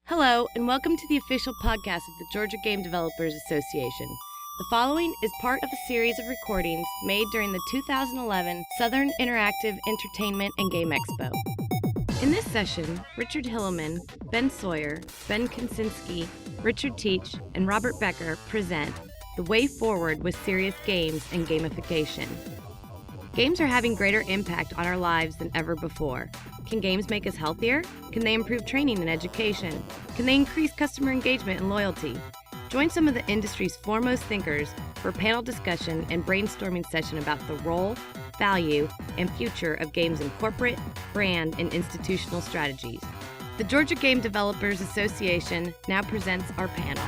Hello, and welcome to the official podcast of the Georgia Game Developers Association. The following is part of a series of recordings made during the 2011 Southern Interactive Entertainment and Game Expo. In this session, Richard Hilleman, Benn Sawyer, Ben Konsynski, Richard Teach, and Robert Becker present The Way Forward with Serious Games and Gamification. Games are having greater impact on our lives than ever before. Can games make us healthier? Can they improve training and education? Can they increase customer engagement and loyalty? Join some of the industry's foremost thinkers for a panel discussion and brainstorming session about the role, value, and future of games in corporate, brand, and institutional strategies. The Georgia Game Developers Association now presents our panel.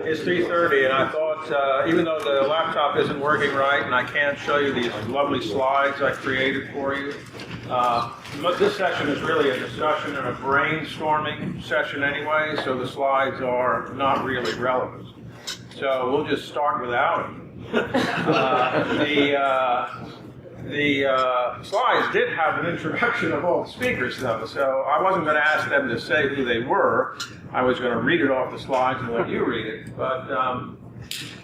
It's 3:30, and I thought, even though the laptop isn't working right and I can't show you these lovely slides I created for you, but this session is really a discussion and a brainstorming session anyway, so the slides are not really relevant. So we'll just start without them. The slides did have an introduction of all the speakers, though, so I wasn't going to ask them to say who they were. I was going to read it off the slides and let you read it. But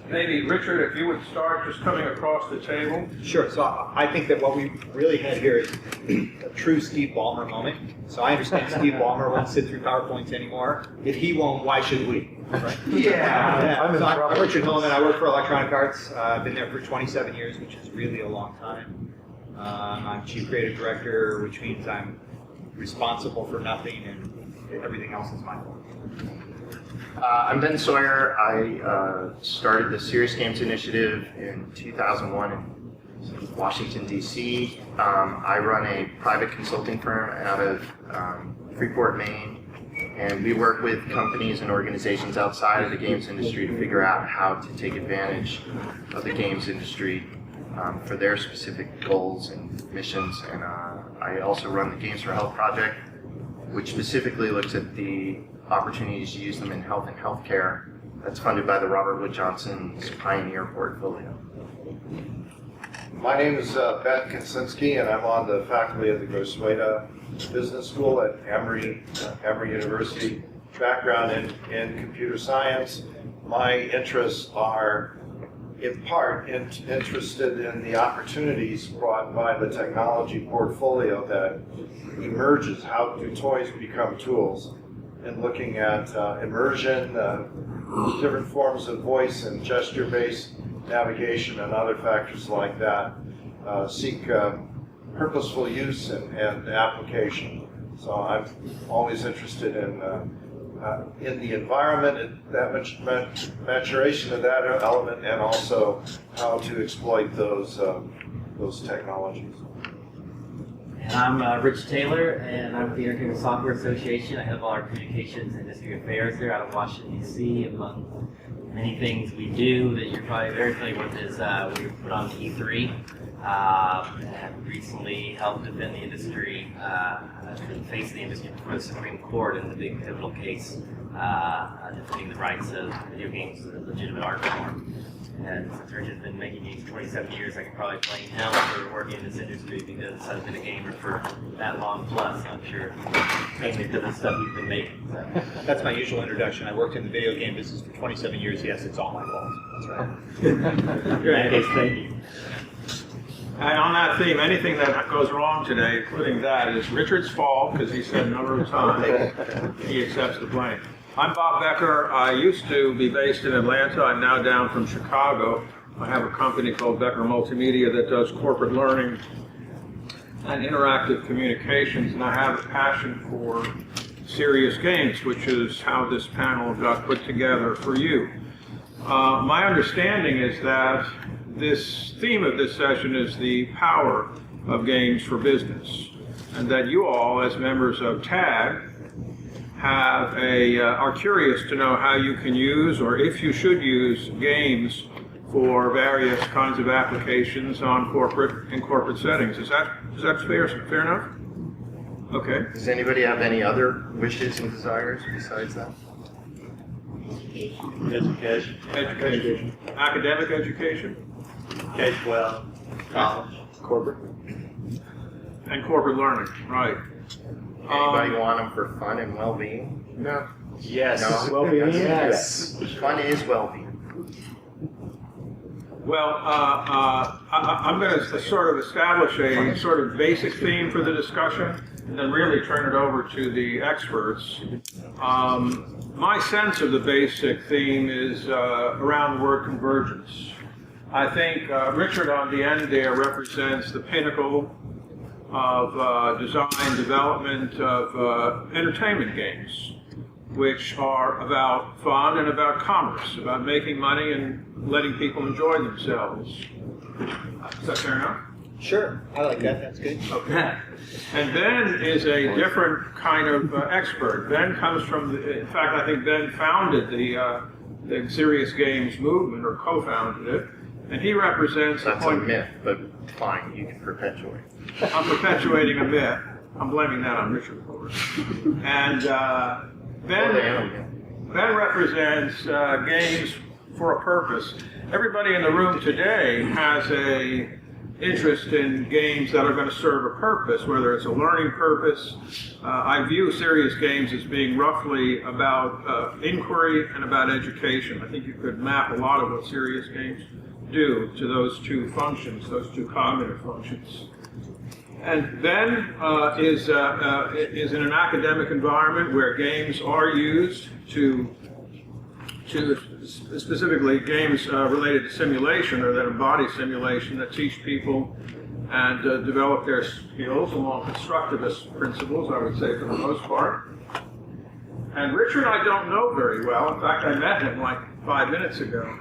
maybe, Richard, if you would start just coming across the table. Sure. So I think that what we really had here is a true Steve Ballmer moment. So I understand Steve Ballmer won't sit through PowerPoints anymore. If he won't, why should we? Right? Yeah. I'm Richard Hilleman. I work for Electronic Arts. I've been there for 27 years, which is really a long time. I'm Chief Creative Director, which means I'm responsible for nothing and everything else is my fault. I'm Benn Sawyer. I started the Serious Games Initiative in 2001 in Washington, D.C. I run a private consulting firm out of Freeport, Maine, and we work with companies and organizations outside of the games industry to figure out how to take advantage of the games industry for their specific goals and missions. And I also run the Games for Health project, which specifically looks at the opportunities to use them in health and healthcare. That's funded by the Robert Wood Johnson's Pioneer portfolio. My name is Ben Konsynski, and I'm on the faculty of the Grosueda Business School at Emory University. Background in computer science. My interests are, in part, interested in the opportunities brought by the technology portfolio that emerges. How do toys become tools? And looking at immersion, different forms of voice and gesture-based navigation and other factors like that, seek purposeful use and application. So I'm always interested in the environment, and that maturation of that element, and also how to exploit those technologies. And I'm Rich Taylor, and I'm with the Entertainment Software Association. I have all our communications and industry affairs there out of Washington, D.C. Among many things we do that you're probably very familiar with is we put on E3 and recently helped defend the industry, face the industry before the Supreme Court in the big pivotal case defending the rights of video games as a legitimate art form. And since Richard's been making games 27 years, I can probably blame him for working in this industry because I've been a gamer for that long plus. I'm sure mainly because of the stuff we've been making. So. That's my usual introduction. I worked in the video game business for 27 years. Yes, it's all my fault. That's right. In that case, thank you. And on that theme, anything that goes wrong today, including that, is Richard's fault because he said a number of times he accepts the blame. I'm Bob Becker. I used to be based in Atlanta. I'm now down from Chicago. I have a company called Becker Multimedia that does corporate learning and interactive communications, and I have a passion for serious games, which is how this panel got put together for you. My understanding is that this theme of this session is the power of games for business, and that you all, as members of TAG, are curious to know how you can use, or if you should use, games for various kinds of applications in corporate settings. Is that fair enough? Okay. Does anybody have any other wishes and desires besides that? Education. Academic education. K-12, college, corporate. And corporate learning, right. Anybody want them for fun and well-being? No. Yes. No? Well-being? Yes. Fun is well-being. Well, I'm going to sort of establish a sort of basic theme for the discussion and then really turn it over to the experts. My sense of the basic theme is around the word convergence. I think Richard on the end there represents the pinnacle of design development of entertainment games, which are about fun and about commerce, about making money and letting people enjoy themselves. Is that fair enough? Sure, I like that. That's good. Okay. And Ben is a different kind of expert. Ben comes from, in fact, I think Ben founded the serious games movement, or co-founded it, and he represents That's a myth, but fine, you can perpetuate. I'm perpetuating a myth. I'm blaming that on Richard, of course. And Ben represents games for a purpose. Everybody in the room today has a interest in games that are going to serve a purpose, whether it's a learning purpose. I view serious games as being roughly about inquiry and about education. I think you could map a lot of what serious games do to those two functions, those two cognitive functions. And Ben is in an academic environment where games are used to specifically games related to simulation, or that embody simulation, that teach people and develop their skills along constructivist principles, I would say, for the most part. And Richard I don't know very well. In fact, I met him like 5 minutes ago.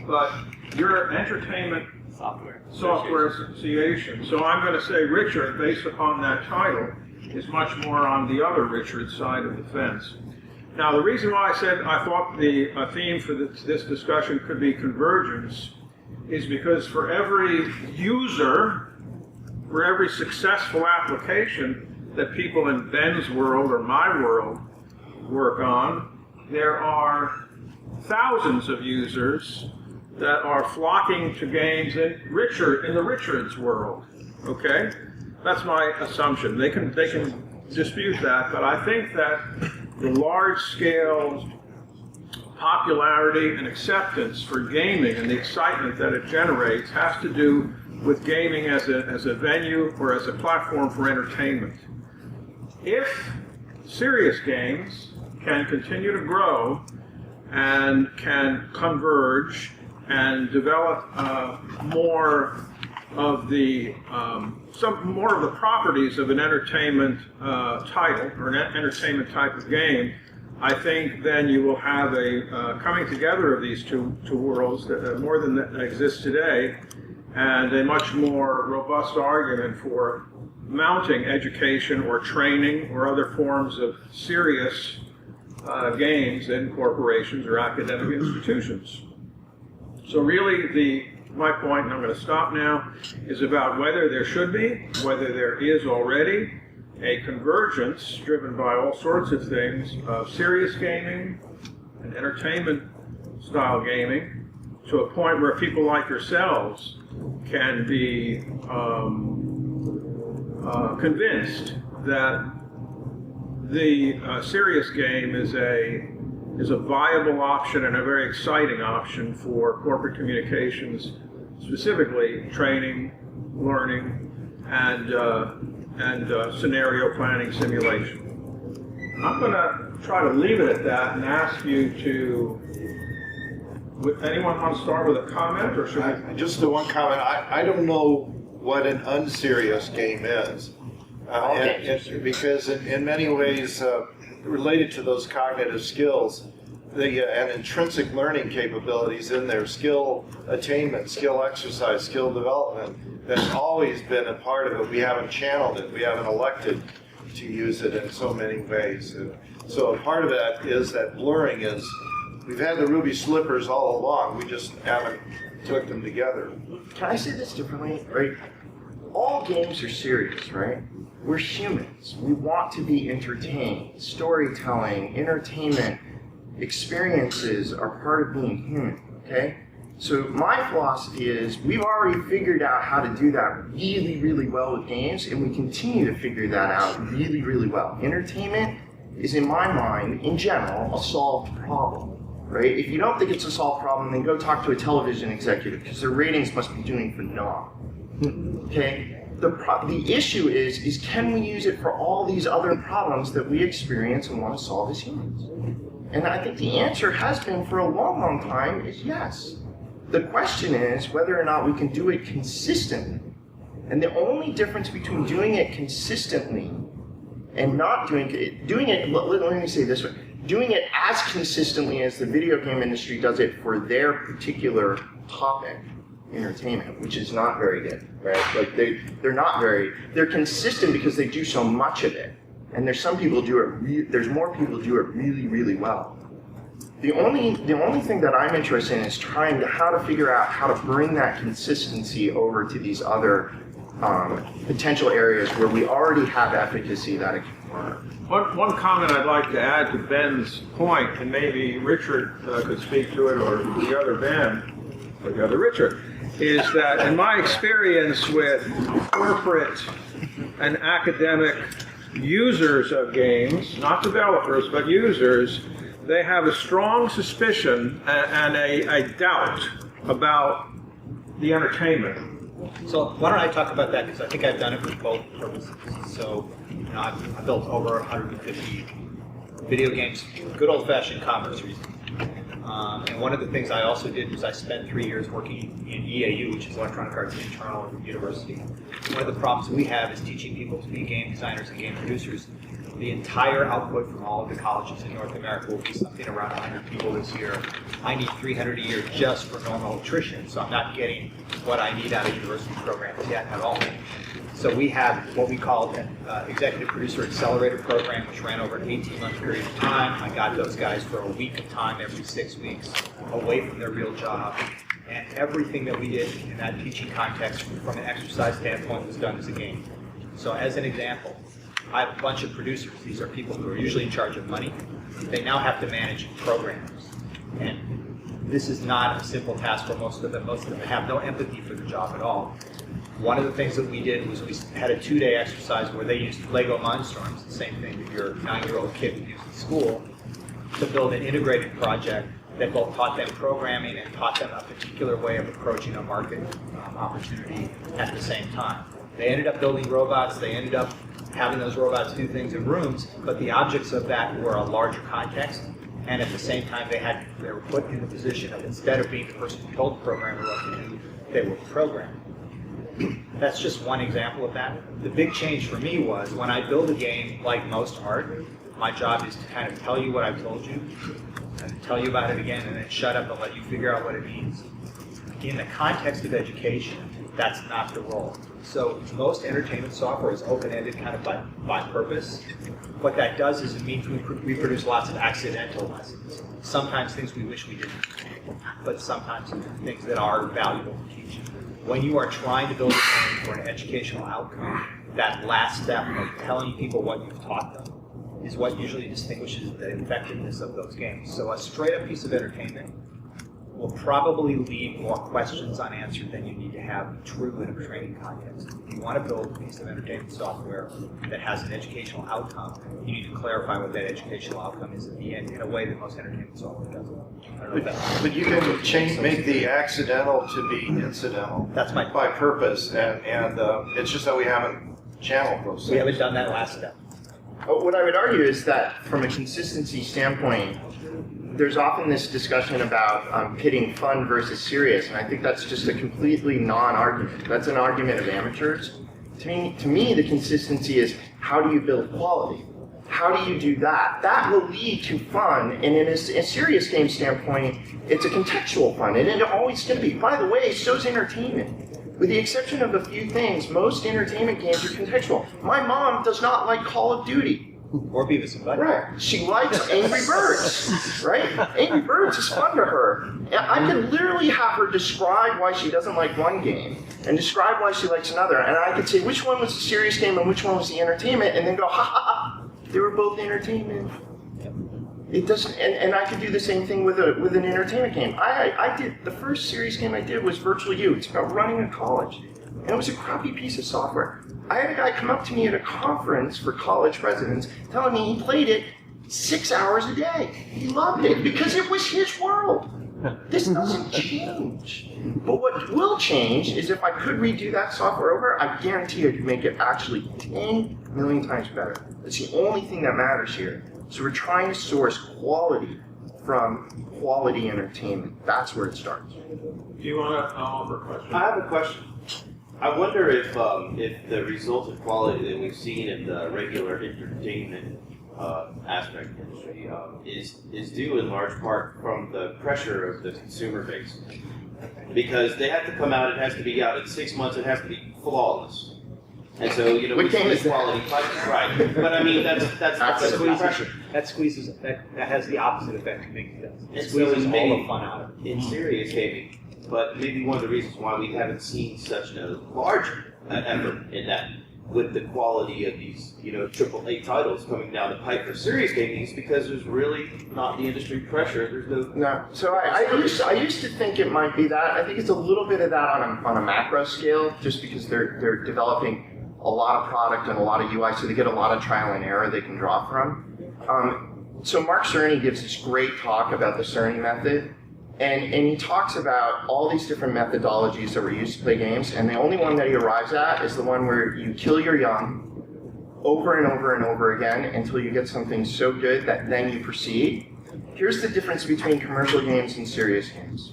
But you're an entertainment software association. So I'm going to say Richard, based upon that title, is much more on the other Richard side of the fence. Now, the reason why I said I thought the theme for this discussion could be convergence is because for every user, for every successful application that people in Benn's world or my world work on, there are thousands of users that are flocking to games in the Richard's world. Okay, that's my assumption. They can dispute that, but I think that the large-scale popularity and acceptance for gaming and the excitement that it generates has to do with gaming as a venue or as a platform for entertainment. If serious games can continue to grow and can converge and develop more of the properties of an entertainment title or an entertainment type of game, I think then you will have a coming together of these two worlds that more than that exists today, and a much more robust argument for mounting education or training or other forms of serious games in corporations or academic institutions. So really my point, and I'm going to stop now, is about whether there should be, whether there is already, a convergence driven by all sorts of things of serious gaming and entertainment-style gaming to a point where people like yourselves can be convinced that the serious game is a viable option and a very exciting option for corporate communications, specifically training, learning, and scenario planning simulation. I'm going to try to leave it at that and ask you to, anyone want to start with a comment, or should I? Just the one comment, I don't know what an unserious game is. Because in many ways, related to those cognitive skills, and intrinsic learning capabilities in there, skill attainment, skill exercise, skill development, that's always been a part of it. We haven't channeled it. We haven't elected to use it in so many ways. So a part of that is that blurring is, we've had the ruby slippers all along, we just haven't took them together. Can I say this differently? Right? All games are serious, right? We're humans. We want to be entertained. Storytelling, entertainment, experiences are part of being human, okay? So my philosophy is we've already figured out how to do that really, really well with games, and we continue to figure that out really, really well. Entertainment is, in my mind, in general, a solved problem, right? If you don't think it's a solved problem, then go talk to a television executive, because their ratings must be doing phenomenal, okay? The issue is can we use it for all these other problems that we experience and want to solve as humans? And I think the answer has been for a long, long time is yes. The question is whether or not we can do it consistently. And the only difference between doing it consistently and not doing it, let me say it this way, doing it as consistently as the video game industry does it for their particular topic, entertainment, which is not very good, right? Like they're consistent because they do so much of it. And there's more people do it really, really well. The only thing that I'm interested in is how to figure out how to bring that consistency over to these other potential areas where we already have efficacy that it can work. One comment I'd like to add to Ben's point, and maybe Richard could speak to it, or the other Ben, or the other Richard, is that in my experience with corporate and academic users of games, not developers, but users, they have a strong suspicion and a doubt about the entertainment. So why don't I talk about that, because I think I've done it with both purposes. So I've built over 150 video games, good old-fashioned commerce reasons. And one of the things I also did was I spent 3 years working in EAU, which is Electronic Arts Internal University. One of the problems we have is teaching people to be game designers and game producers. The entire output from all of the colleges in North America will be something around 100 people this year. I need 300 a year just for normal attrition, so I'm not getting what I need out of university programs yet at all. So we have what we call an Executive Producer Accelerator program, which ran over an 18-month period of time. I got those guys for a week of time every 6 weeks away from their real job. And everything that we did in that teaching context from an exercise standpoint was done as a game. So as an example, I have a bunch of producers. These are people who are usually in charge of money. They now have to manage programmers. And this is not a simple task for most of them. Most of them have no empathy for the job at all. One of the things that we did was we had a 2-day exercise where they used Lego Mindstorms, the same thing that your 9-year-old kid would use in school, to build an integrated project that both taught them programming and taught them a particular way of approaching a market opportunity at the same time. They ended up building robots. They ended up having those robots do things in rooms, but the objects of that were a larger context, and at the same time they were put in the position of, instead of being the person who told the programmer what to do, they were programmed. That's just one example of that. The big change for me was when I build a game, like most art, my job is to kind of tell you what I've told you, and tell you about it again, and then shut up and let you figure out what it means. In the context of education, that's not the role. So most entertainment software is open-ended kind of by purpose. What that does is it means we produce lots of accidental lessons. Sometimes things we wish we didn't, but sometimes things that are valuable to teach. When you are trying to build a game for an educational outcome, that last step of telling people what you've taught them is what usually distinguishes the effectiveness of those games. So a straight-up piece of entertainment will probably leave more questions unanswered than you need to have true in a training context. If you want to build a piece of entertainment software that has an educational outcome, you need to clarify what that educational outcome is at the end in a way that most entertainment software doesn't. But you can make the accidental to be incidental. That's my by purpose, and it's just that we haven't channeled those things. We haven't done that last step. What I would argue is that from a consistency standpoint, there's often this discussion about pitting fun versus serious, and I think that's just a completely non-argument. That's an argument of amateurs. To me, the consistency is how do you build quality? How do you do that? That will lead to fun, and in a serious game standpoint, it's a contextual fun, and it's always going to be. By the way, so is entertainment. With the exception of a few things, most entertainment games are contextual. My mom does not like Call of Duty. Or Beavis and Butthead. Right. She likes Angry Birds, right? Angry Birds is fun to her. I could literally have her describe why she doesn't like one game and describe why she likes another. And I could say which one was the serious game and which one was the entertainment, and then go, ha ha ha, they were both entertainment. It doesn't, and I could do the same thing with an entertainment game. I did, the first serious game I did was Virtual You. It's about running a college. And it was a crappy piece of software. I had a guy come up to me at a conference for college presidents telling me he played it 6 hours a day. He loved it because it was his world. This doesn't change. But what will change is if I could redo that software over, I guarantee I could make it actually 10 million times better. That's the only thing that matters here. So we're trying to source quality from quality entertainment. That's where it starts. Do you want to offer a question? I have a question. I wonder if the result of quality that we've seen in the regular entertainment aspect industry is due in large part from the pressure of the consumer base. Because they have to come out, it has to be out in 6 months, it has to be flawless. And so, you know, What we see game is this quality right. But I mean, that's the pressure. That squeezes, that has the opposite effect of making it. It And so squeezes it's all maybe the fun out of it. in serious gaming. But maybe one of the reasons why we haven't seen such a large effort in that with the quality of these, you know, AAA titles coming down the pipe for serious gaming is because there's really not the industry pressure. There's no. No, so I used to think it might be that. I think it's a little bit of that on a macro scale, just because they're developing a lot of product and a lot of UI, so they get a lot of trial and error they can draw from. So Mark Cerny gives this great talk about the Cerny method, and he talks about all these different methodologies that were used to play games, and the only one that he arrives at is the one where you kill your young over and over and over again until you get something so good that then you proceed. Here's the difference between commercial games and serious games.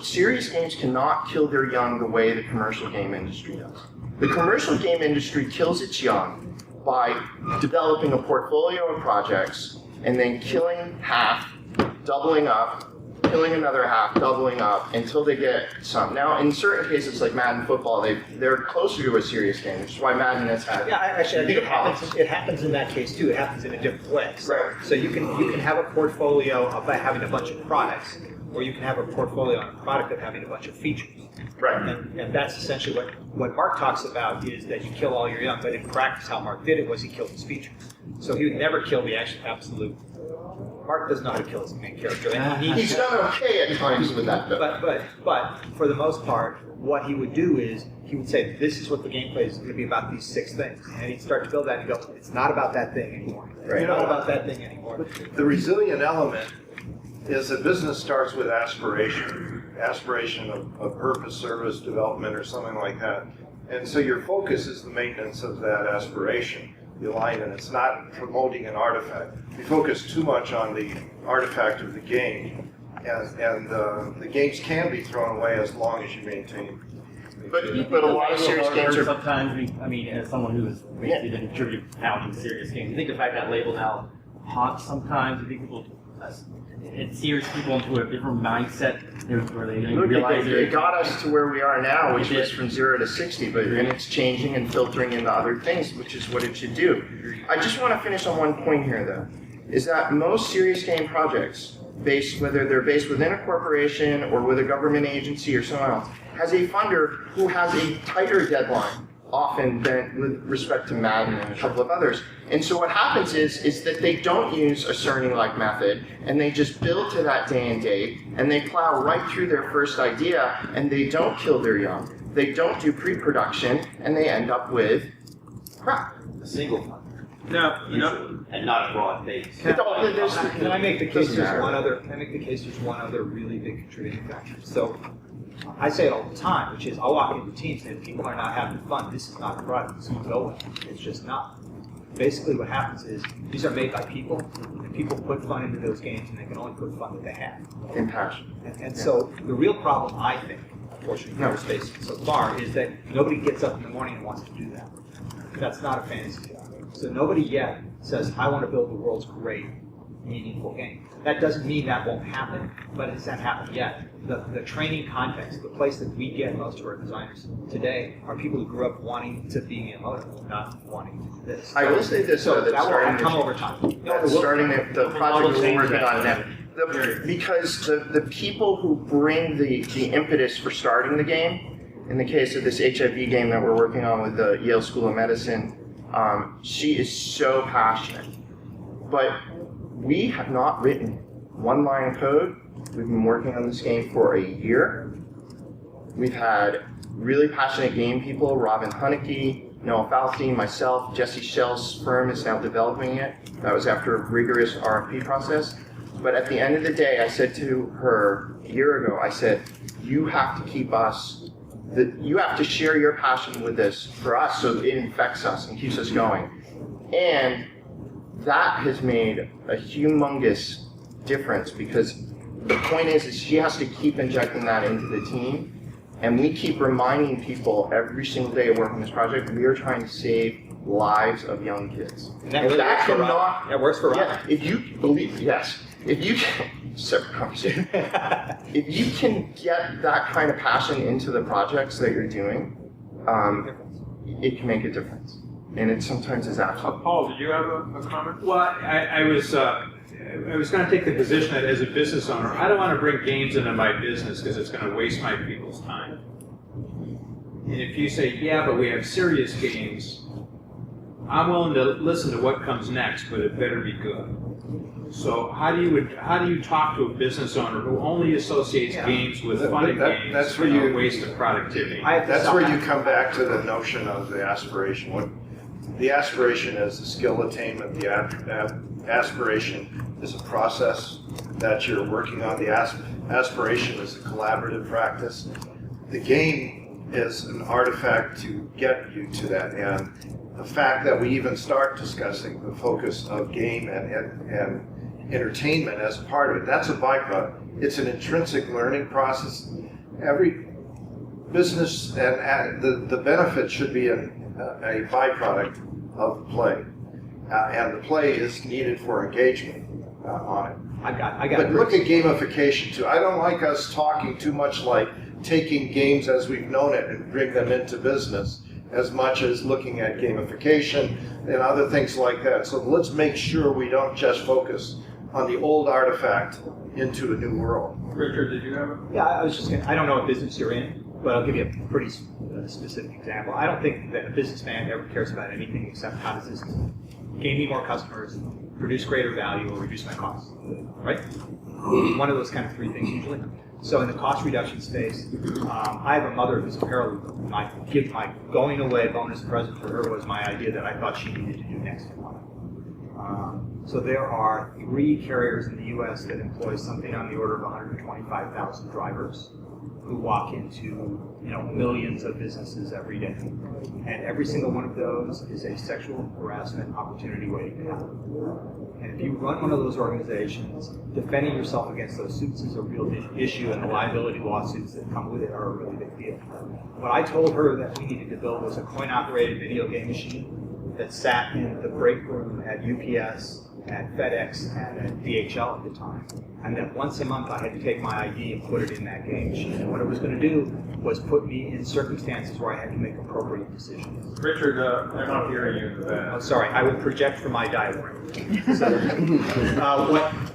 Serious games cannot kill their young the way the commercial game industry does. The commercial game industry kills its young by developing a portfolio of projects and then killing half, doubling up, killing another half, doubling up until they get some. Now, in certain cases like Madden football, they're closer to a serious game, which is why Madden has had. Yeah, actually, I think it happens in that case too. It happens in a different way. So you can have a portfolio of having a bunch of products, or you can have a portfolio on a product of having a bunch of features. Right. And that's essentially what Mark talks about is that you kill all your young, but in practice how Mark did it was he killed his features. So he would never kill the absolute. Mark doesn't know how to kill his main character. And He's done okay at times with that, though. But for the most part, what he would do is he would say, this is what the gameplay is going to be about, these 6 things. And he'd start to build that and go, it's not about that thing anymore. Right. It's not about that thing anymore. The resilient element is that business starts with aspiration of purpose, service, development, or something like that. And so your focus is the maintenance of that aspiration, the alignment. It's not promoting an artifact. We focus too much on the artifact of the game, and the games can be thrown away as long as you maintain. But a lot of serious games are. Sometimes, I mean, as someone who has basically been contributing pounding serious games, I think the fact that label now haunts sometimes. I think people. It steers people into a different mindset where they realize it got us to where we are now, which was from 0 to 60, but then it's changing and filtering into other things, which is what it should do. I just want to finish on one point here, though, is that most serious game projects, whether they're based within a corporation or with a government agency or someone else, has a funder who has a tighter deadline, often than with respect to Madden and a couple of others. And so what happens is that they don't use a Cerny-like method, and they just build to that day and date, and they plow right through their first idea, and they don't kill their young. They don't do pre-production, and they end up with crap. A single funder. No. And not a broad base. Can I make the case there's one other really big contributing factor? So I say it all the time, which is I'll walk into teams and if people are not having fun, this is not a product that's going to go well. It's just not. Basically what happens is these are made by people, and people put fun into those games, and they can only put fun that they have. In passion. And so the real problem, I think, unfortunately, in our space so far, is that nobody gets up in the morning and wants to do that. That's not a fantasy job. So nobody yet says, I want to build the world's great, meaningful game. That doesn't mean that won't happen, but it hasn't happened yet. The training context, the place that we get most of our designers today are people who grew up wanting to be in motor, not wanting to do this. I will say this, So though, that will come over time. Starting the project we're working on now. Because the people who bring the impetus for starting the game, in the case of this HIV game that we're working on with the Yale School of Medicine, she is so passionate. But We have not written one line of code. We've been working on this game for a year. We've had really passionate game people, Robin Hunnicky, Noah Falstein, myself, Jesse Shell's firm is now developing it. That was after a rigorous RFP process. But at the end of the day, I said to her a year ago, I said, you have to keep us, you have to share your passion with this for us so it infects us and keeps us going. And that has made a humongous difference, because the point is she has to keep injecting that into the team. And we keep reminding people every single day of working on this project, we are trying to save lives of young kids. And that really works for Rob. That works for Rob. Yeah, if you believe, yes. If you can, separate conversation. If you can get that kind of passion into the projects that you're doing, it can make a difference. And it sometimes is absolute. Paul, did you have a comment? Well, I was going to take the position that as a business owner, I don't want to bring games into my business because it's going to waste my people's time. And if you say, yeah, but we have serious games, I'm willing to listen to what comes next, but it better be good. So how do you talk to a business owner who only associates games with fun and games? That's where you waste of productivity. That's where you come back to the notion of the aspiration. What the aspiration is the skill attainment. The aspiration is a process that you're working on. The aspiration is a collaborative practice. The game is an artifact to get you to that end. The fact that we even start discussing the focus of game and entertainment as a part of it, that's a byproduct. It's an intrinsic learning process. Every business and the benefit should be a byproduct of the play. And the play is needed for engagement on it. I got But look at gamification too. I don't like us talking too much like taking games as we've known it and bring them into business, as much as looking at gamification and other things like that. So let's make sure we don't just focus on the old artifact into a new world. Richard, did you have a? Yeah, I was just going to, I don't know what business you're in, but I'll give you a pretty specific example. I don't think that a businessman ever cares about anything except how does this gain me more customers, produce greater value, or reduce my costs, right? One of those kind of three things usually. So in the cost reduction space, I have a mother who's a paralegal. My going away bonus present for her was my idea that I thought she needed to do next in life. So there are 3 carriers in the U.S. that employ something on the order of 125,000 drivers who walk into millions of businesses every day. And every single one of those is a sexual harassment opportunity waiting to happen. And if you run one of those organizations, defending yourself against those suits is a real issue, and the liability lawsuits that come with it are a really big deal. What I told her that we needed to build was a coin-operated video game machine that sat in the break room at UPS, at FedEx, and at DHL at the time. And that once a month I had to take my ID and put it in that game machine. And what it was going to do was put me in circumstances where I had to make appropriate decisions. Richard, they're not hearing you in the back. Oh, sorry, I would project from my diagram. So,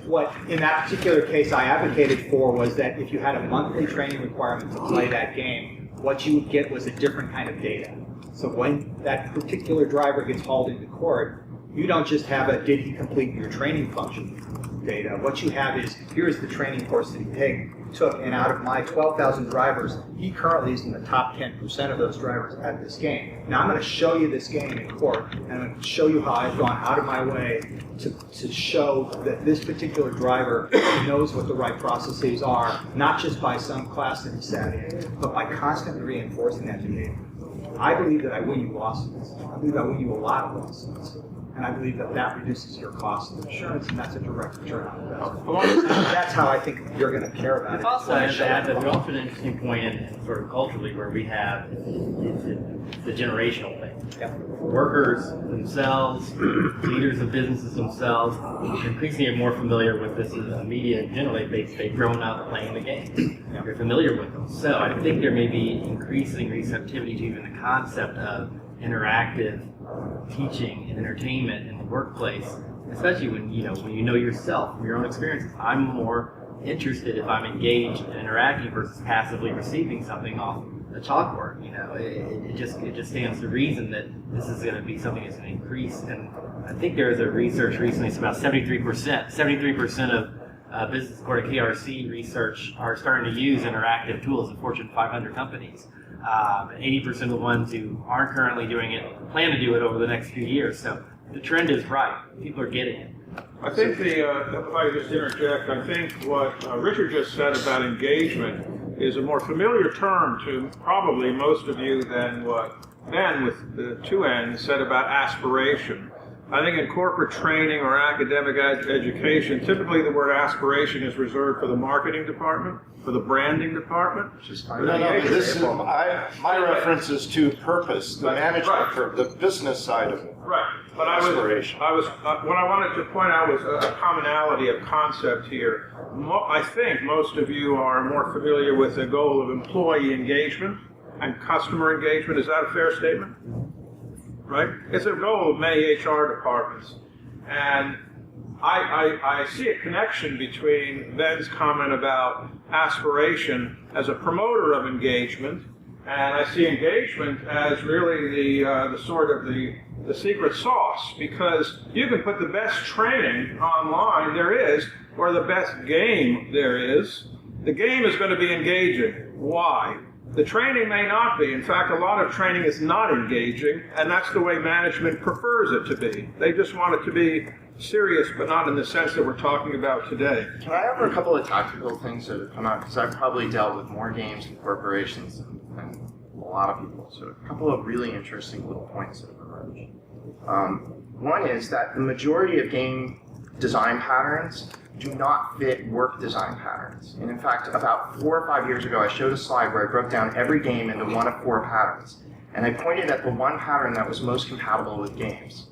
what in that particular case I advocated for was that if you had a monthly training requirement to play that game, what you would get was a different kind of data. So when that particular driver gets hauled into court, you don't just have a did he complete your training function data. What you have is, here's the training course that he took, and out of my 12,000 drivers, he currently is in the top 10% of those drivers at this game. Now I'm going to show you this game in court, and I'm going to show you how I've gone out of my way to show that this particular driver knows what the right processes are, not just by some class that he sat in, but by constantly reinforcing that behavior. I believe that I win you lawsuits. I believe I win you a lot of lawsuits. And I believe that that reduces your cost of insurance, and that's a direct return on investment. That's how I think you're going to care about it. Also, I'd add that there's also an interesting point in sort of culturally where we have the generational thing. Yep. Workers themselves, leaders of businesses themselves, increasingly are more familiar with this media. Generally, they've grown up playing the game. Yep. They're familiar with them. So I think there may be increasing receptivity to even the concept of interactive teaching and entertainment in the workplace, especially when you know yourself from your own experiences. I'm more interested if I'm engaged and interacting versus passively receiving something off chalkboard. It just stands to reason that this is going to be something that's going to increase. And I think there was a research recently. It's about 73% of business, according to KRC research, are starting to use interactive tools in Fortune 500 companies. 80% of the ones who aren't currently doing it plan to do it over the next few years. So the trend is right. People are getting it. I think if I could just interject, I think what Richard just said about engagement is a more familiar term to probably most of you than what Benn with the 2 N's said about aspiration. I think in corporate training or academic education, typically the word aspiration is reserved for the marketing department, for the branding department. My reference is to purpose, the management, the business side of it. Right, but what I wanted to point out was a commonality of concept here. I think most of you are more familiar with the goal of employee engagement and customer engagement. Is that a fair statement? Right? It's a goal of many HR departments. And I see a connection between Benn's comment about aspiration as a promoter of engagement, and I see engagement as really the sort of the secret sauce, because you can put the best training online there is, or the best game there is. The game is going to be engaging. Why? The training may not be. In fact, a lot of training is not engaging, and that's the way management prefers it to be. They just want it to be serious, but not in the sense that we're talking about today. Can I offer a couple of tactical things that have come out? Because I've probably dealt with more games in corporations than a lot of people. So a couple of really interesting little points that have emerged. One is that the majority of game design patterns do not fit work design patterns. And in fact, about 4 or 5 years ago, I showed a slide where I broke down every game into 1 of 4 patterns. And I pointed at the one pattern that was most compatible with games,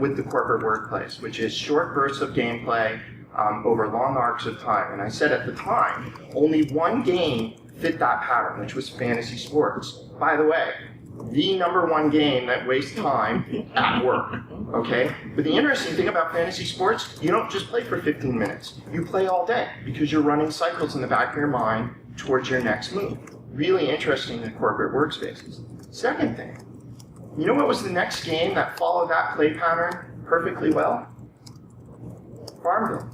with the corporate workplace, which is short bursts of gameplay over long arcs of time. And I said at the time, only one game fit that pattern, which was fantasy sports. By the way, the #1 game that wastes time at work, okay? But the interesting thing about fantasy sports, you don't just play for 15 minutes. You play all day because you're running cycles in the back of your mind towards your next move. Really interesting in corporate workspaces. Second thing, you know what was the next game that followed that play pattern perfectly well? Farmville.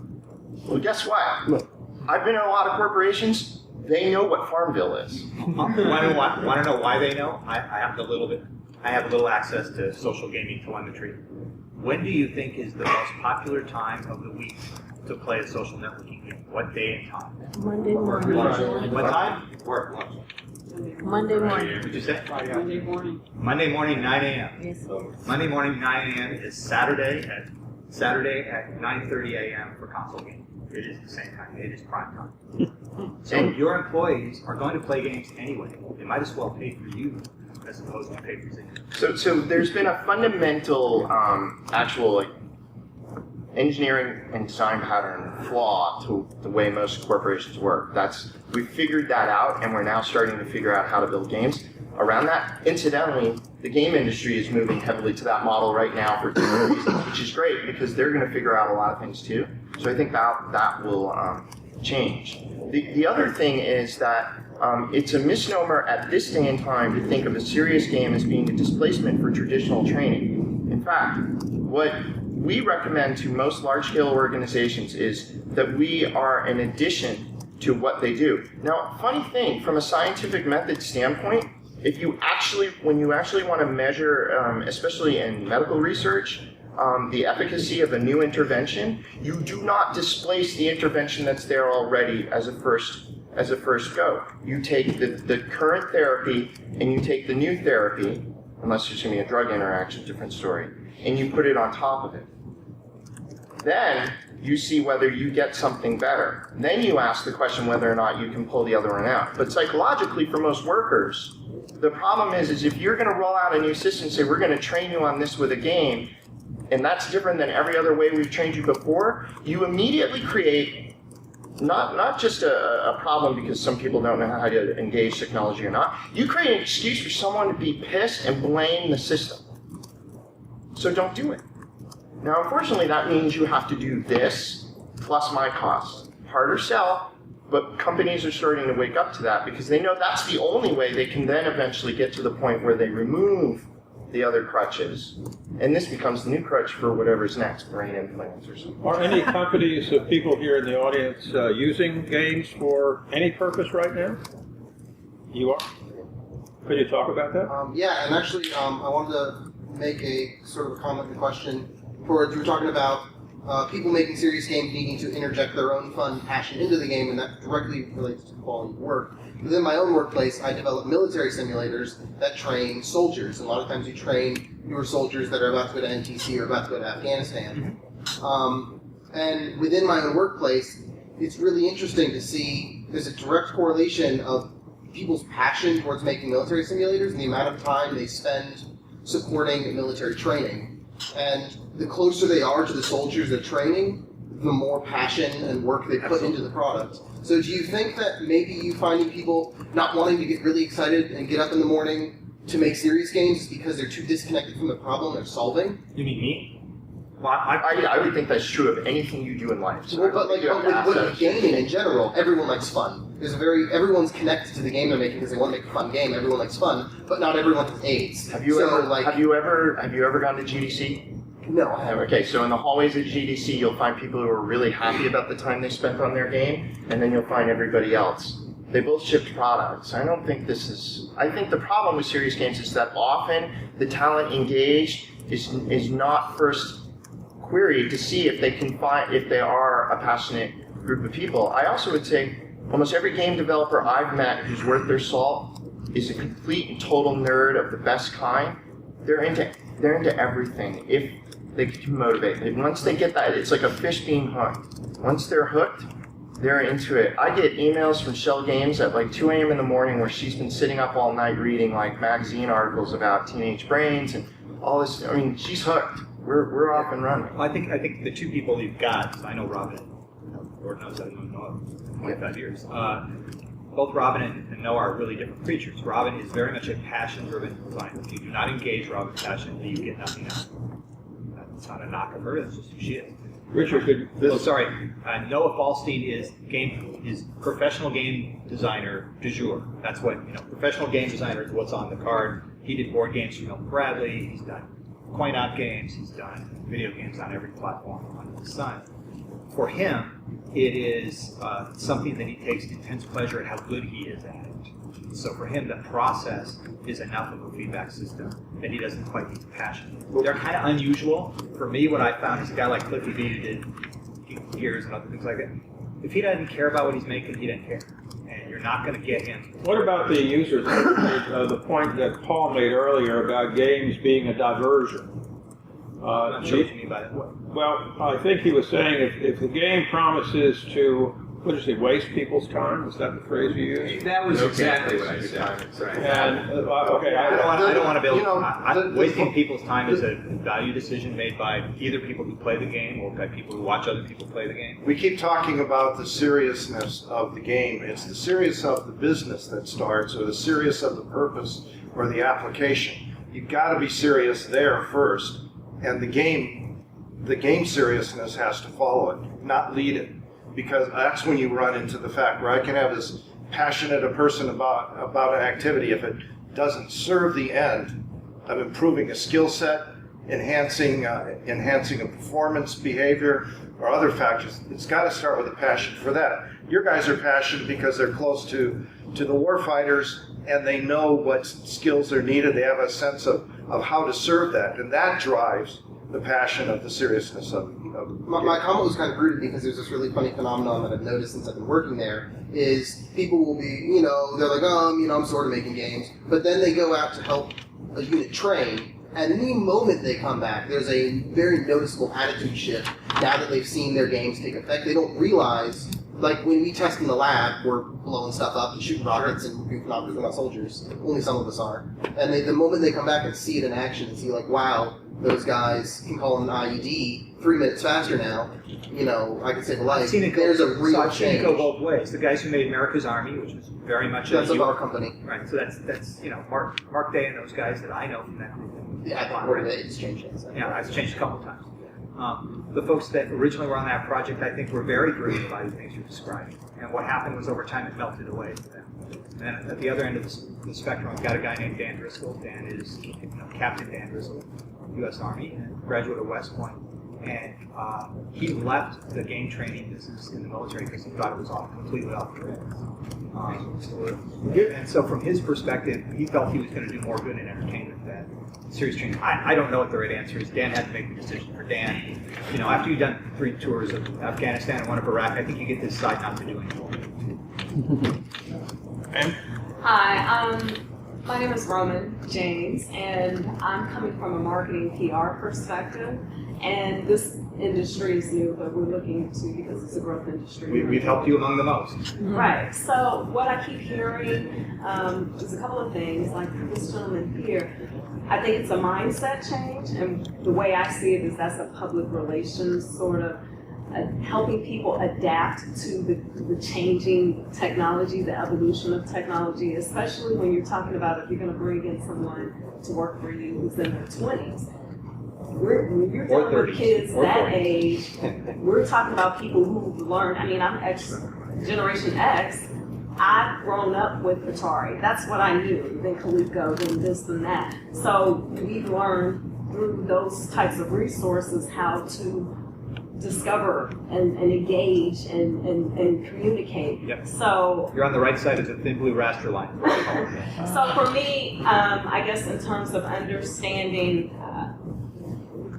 Well, guess what? Look, I've been in a lot of corporations. They know what Farmville is. Want to know why they know? I have a little access to social gaming telemetry. When do you think is the most popular time of the week to play a social networking game? What day and time? Monday morning. What time? Work lunch. Monday morning. What did you say? Monday morning. Monday morning, 9 a.m. Yes. Monday morning, 9 a.m. is Saturday at 9:30 a.m. for console gaming. It is the same time. It is prime time. So your employees are going to play games anyway. They might as well pay for you as opposed to pay for Zynga. So there's been a fundamental actual engineering and design pattern flaw to the way most corporations work. We figured that out, and we're now starting to figure out how to build games around that. Incidentally, the game industry is moving heavily to that model right now for different reasons, which is great because they're going to figure out a lot of things too. So I think that will change. The other thing is that it's a misnomer at this day and time to think of a serious game as being a displacement for traditional training. In fact, what we recommend to most large-scale organizations is that we are an addition to what they do. Now, funny thing, from a scientific method standpoint, when you actually want to measure, especially in medical research, the efficacy of a new intervention, you do not displace the intervention that's there already as a first go. You take the current therapy and you take the new therapy, unless there's going to be a drug interaction, different story, and you put it on top of it. Then you see whether you get something better. Then you ask the question whether or not you can pull the other one out. But psychologically, for most workers, the problem is if you're going to roll out a new system and say, we're going to train you on this with a game, and that's different than every other way we've trained you before, you immediately create not just a problem because some people don't know how to engage technology or not, you create an excuse for someone to be pissed and blame the system. So don't do it. Now, unfortunately, that means you have to do this plus my cost. Harder sell, But companies are starting to wake up to that because they know that's the only way they can then eventually get to the point where they remove the other crutches. And this becomes the new crutch for whatever's next, brain implants or something. Are any companies of people here in the audience using games for any purpose right now? You are? Could you talk about that? Yeah, and actually, I wanted to make a sort of a comment and question. You were talking about people making serious games needing to interject their own fun passion into the game, and that directly relates to the quality of work. Within my own workplace, I develop military simulators that train soldiers. And a lot of times you train newer soldiers that are about to go to NTC or about to go to Afghanistan. And within my own workplace, it's really interesting to see there's a direct correlation of people's passion towards making military simulators and the amount of time they spend supporting military training. And the closer they are to the soldiers they're training, the more passion and work they put into the product. So do you think that maybe you finding people not wanting to get really excited and get up in the morning to make serious games is because they're too disconnected from the problem they're solving? You mean me? Well, I would think that's true of anything you do in life. So well, but with gaming in general, everyone likes fun. Everyone's connected to the game they're making because they want to make a fun game. Everyone likes fun, but not everyone has AIDS. Have you ever gone to GDC? No, I haven't. Okay, so in the hallways at GDC, you'll find people who are really happy about the time they spent on their game, and then you'll find everybody else. They both shipped products. I don't think this is... I think the problem with serious games is that often the talent engaged is not first queried to see if they can find, if they are a passionate group of people. I also would say almost every game developer I've met who's worth their salt is a complete and total nerd of the best kind. They're into everything if they can motivate. And once they get that, it's like a fish being hooked. Once they're hooked, they're into it. I get emails from Shell Games at like 2 a.m. in the morning where she's been sitting up all night reading like magazine articles about teenage brains and all this. I mean, she's hooked. We're off and running. Well, I think the two people you've got, I know Robin, Lord knows I've known Noah for 25 years. Both Robin and Noah are really different creatures. Robin is very much a passion-driven designer. If you do not engage Robin's passion, you get nothing out. That's not a knock of her, that's just who she is. Richard, Noah Falstein is professional game designer du jour. That's what, professional game designer is what's on the card. He did board games for Milton Bradley, he's done coin-op games, he's done video games on every platform under the sun. For him, it is something that he takes intense pleasure at how good he is at it. So for him, the process is enough of a feedback system that he doesn't quite need the passion. They're kind of unusual. For me, what I found is a guy like Cliffy B who did Gears and other things like that. If he doesn't care about what he's making, he doesn't care. And you're not going to get him. What about the users? The point that Paul made earlier about games being a diversion. I'm not sure what you mean by that. Well, I think he was saying if the game promises to, what did you say, waste people's time? Was that the phrase you used? That was exactly what I said. Right. And, okay, I don't want to build... wasting people's time is a value decision made by either people who play the game or by people who watch other people play the game. We keep talking about the seriousness of the game. It's the seriousness of the business that starts, or the seriousness of the purpose or the application. You've got to be serious there first, and the game seriousness has to follow it, not lead it. Because that's when you run into the fact where I can have this passionate a person about an activity. If it doesn't serve the end of improving a skill set, enhancing a performance behavior, or other factors, it's got to start with a passion for that. Your guys are passionate because they're close to the warfighters and they know what skills are needed. They have a sense of how to serve that, and that drives the passion of the seriousness of my comment was kind of rooted because there's this really funny phenomenon that I've noticed since I've been working there, is people will be, they're like, I'm sort of making games, but then they go out to help a unit train, and any moment they come back, there's a very noticeable attitude shift now that they've seen their games take effect. They don't realize, like when we test in the lab, we're blowing stuff up and shooting rockets and goofing off, we're not soldiers, only some of us are, and the moment they come back and see it in action and see like, wow, those guys can call an IED 3 minutes faster now. I can save a life. There's a real change. I've seen it go both ways. The guys who made America's Army, which was very much that's our company, right? So that's Mark Day and those guys that I know from that group. Yeah, I think it's changed. Yeah, it's changed a couple of times. The folks that originally were on that project, I think, were very driven by the things you're describing. And what happened was over time it melted away for them. And at the other end of the spectrum, I've got a guy named Dan Driscoll. Dan is Captain Dan Driscoll, U.S. Army, and graduate of West Point. And he left the game training business in the military because he thought it was completely off the rails. And so from his perspective, he felt he was going to do more good in entertainment than serious training. I don't know what the right answer is. Dan had to make the decision for Dan. After you've done 3 tours of Afghanistan and 1 of Iraq, I think you get to decide not to do anymore. And Hi, my name is Roman James, and I'm coming from a marketing PR perspective. And this industry is new, but we're looking to, because it's a growth industry. We've helped you among the most. Right. So what I keep hearing is a couple of things, like this gentleman here. I think it's a mindset change, and the way I see it is that's a public relations sort of helping people adapt to the changing technology, the evolution of technology, especially when you're talking about if you're going to bring in someone to work for you who's in their 20s. When you're dealing with kids that age, we're talking about people who've learned. I mean, I'm Generation X. I've grown up with Atari. That's what I knew. Then Coleco, then this and that. So we've learned through those types of resources how to discover and engage and communicate. Yep. So you're on the right side of the thin blue raster line. So for me, I guess in terms of understanding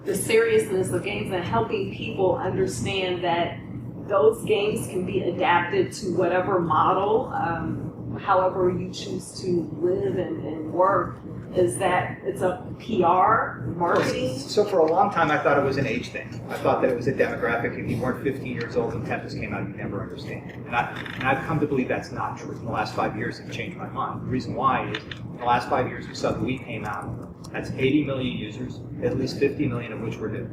the seriousness of games and helping people understand that those games can be adapted to whatever model, however you choose to live and work, is that it's a PR, marketing. So for a long time, I thought it was an age thing. I thought that it was a demographic. If you weren't 15 years old when Tempest came out, you'd never understand. And I've come to believe that's not true. In the last 5 years, it's changed my mind. The reason why is, in the last 5 years, we saw the Wii came out. That's 80 million users, at least 50 million of which were new.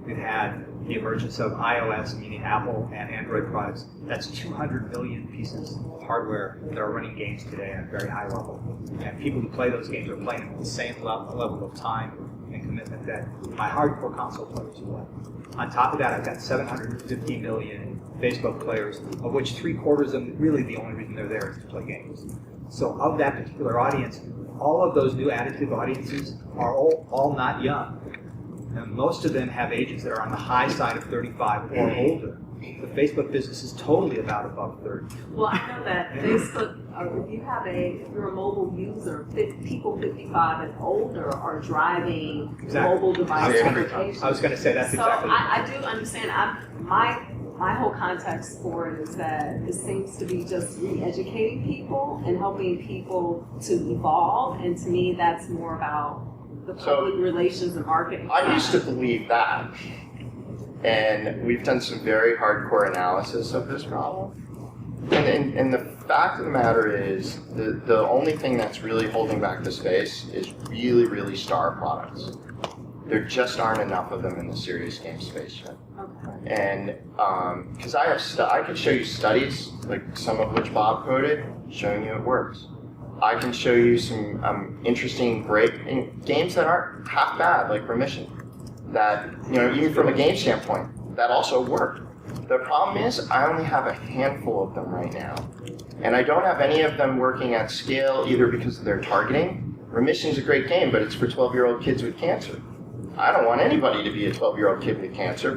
We've had the emergence of iOS, meaning Apple and Android products. That's 200 million pieces of hardware that are running games today at a very high level. And people who play those games are playing them with the same level of time and commitment that my hardcore console players will. On top of that, I've got 750 million Facebook players, of which 3/4 of them, really the only reason they're there is to play games. So of that particular audience, all of those new additive audiences are all not young. And most of them have ages that are on the high side of 35 or older. The Facebook business is totally about above 30. Well, I know that Facebook, if you're a mobile user, people 55 and older are driving mobile device applications. I was going to say that's exactly. So I do understand. My whole context for it is that it seems to be just re-educating people and helping people to evolve. And to me, that's more about the public relations and marketing. I used to believe that. And we've done some very hardcore analysis of this problem. And the fact of the matter is, the only thing that's really holding back the space is really, really star products. There just aren't enough of them in the serious game space yet. Okay. And because I can show you studies, like some of which Bob quoted, showing you it works. I can show you some interesting games that aren't half bad, like Remission. That, even from a game standpoint, that also work. The problem is, I only have a handful of them right now. And I don't have any of them working at scale, either because of their targeting. Remission's a great game, but it's for 12-year-old kids with cancer. I don't want anybody to be a 12-year-old kid with cancer,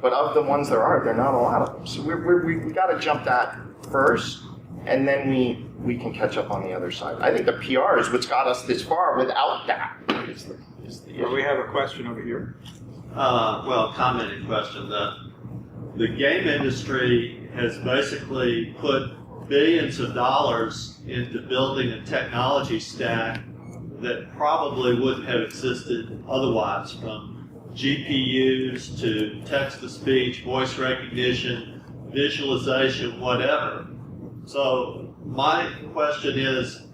but of the ones there are, there are not a lot of them. So we got to jump that first, and then we can catch up on the other side. I think the PR is what's got us this far. Without that, is the issue. We have a question over here. Comment and question. The game industry has basically put billions of dollars into building a technology stack that probably wouldn't have existed otherwise, from GPUs to text-to-speech, voice recognition, visualization, whatever. So my question is,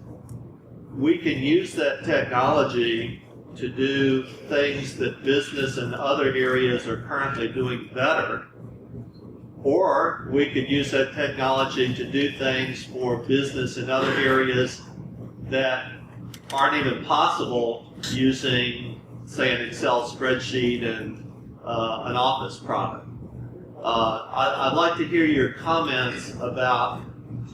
we can use that technology to do things that business and other areas are currently doing better, or we could use that technology to do things for business in other areas that aren't even possible using, say, an Excel spreadsheet and an office product. I'd like to hear your comments about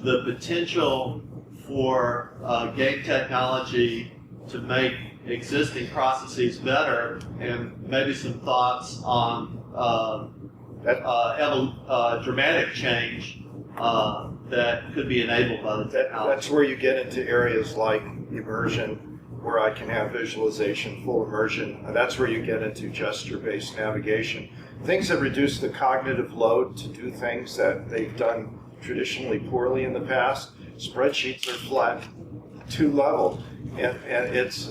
the potential for game technology to make existing processes better, and maybe some thoughts on dramatic change that could be enabled by the technology. That's where you get into areas like immersion, where I can have visualization, full immersion. That's where you get into gesture-based navigation. Things that reduce the cognitive load to do things that they've done traditionally poorly in the past. Spreadsheets are flat, two-level, and it's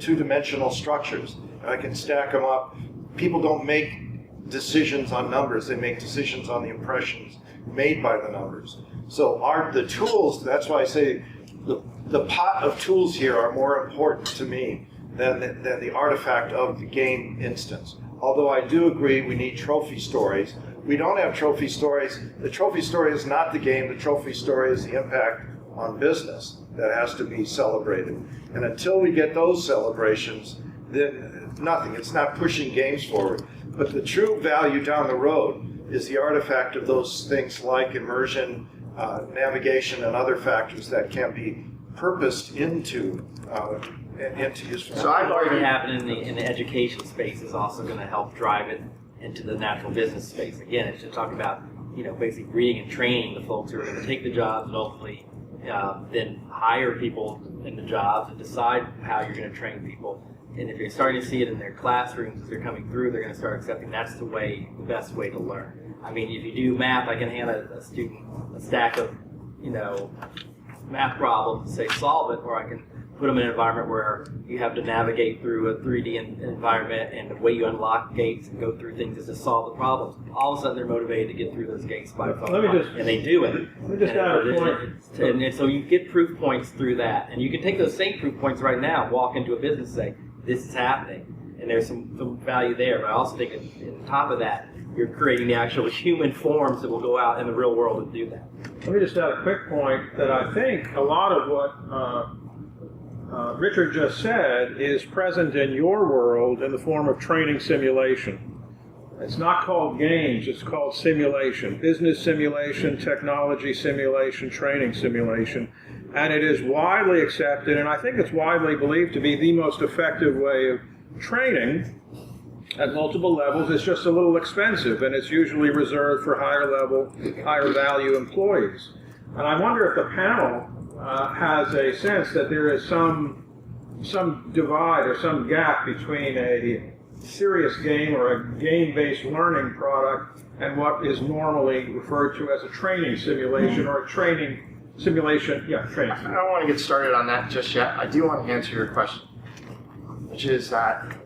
two-dimensional structures. And I can stack them up. People don't make decisions on numbers, they make decisions on the impressions made by the numbers. So the tools, that's why I say the pot of tools here are more important to me than the artifact of the game instance. Although I do agree we need trophy stories. We don't have trophy stories. The trophy story is not the game. The trophy story is the impact on business that has to be celebrated. And until we get those celebrations, then nothing. It's not pushing games forward. But the true value down the road is the artifact of those things like immersion, navigation, and other factors that can be purposed into useful. So I've already happened in the education space is also going to help drive it into the natural business space. Again, it's just talking about basically reading and training the folks who are going to take the jobs and ultimately then hire people in the jobs and decide how you're going to train people. And if you're starting to see it in their classrooms as they're coming through, they're going to start accepting that's the best way to learn. I mean, if you do math, I can hand a student a stack of, math problems and say solve it, or I can put them in an environment where you have to navigate through a 3D environment, and the way you unlock gates and go through things is to solve the problems. All of a sudden, they're motivated to get through those gates by phone, and they do it. Let me just add a point. And so you get proof points through that, and you can take those same proof points right now, walk into a business and say, this is happening, and there's some value there. But I also think on top of that, you're creating the actual human forms that will go out in the real world and do that. Let me just add a quick point that I think a lot of what Richard just said is present in your world in the form of training simulation. It's not called games, it's called simulation. Business simulation, technology simulation, training simulation. And it is widely accepted, and I think it's widely believed to be the most effective way of training at multiple levels. It's just a little expensive, and it's usually reserved for higher level, higher value employees. And I wonder if the panel has a sense that there is some divide or some gap between a serious game or a game-based learning product and what is normally referred to as a training simulation or a training simulation. Yeah, training. I don't want to get started on that just yet. I do want to answer your question, which is that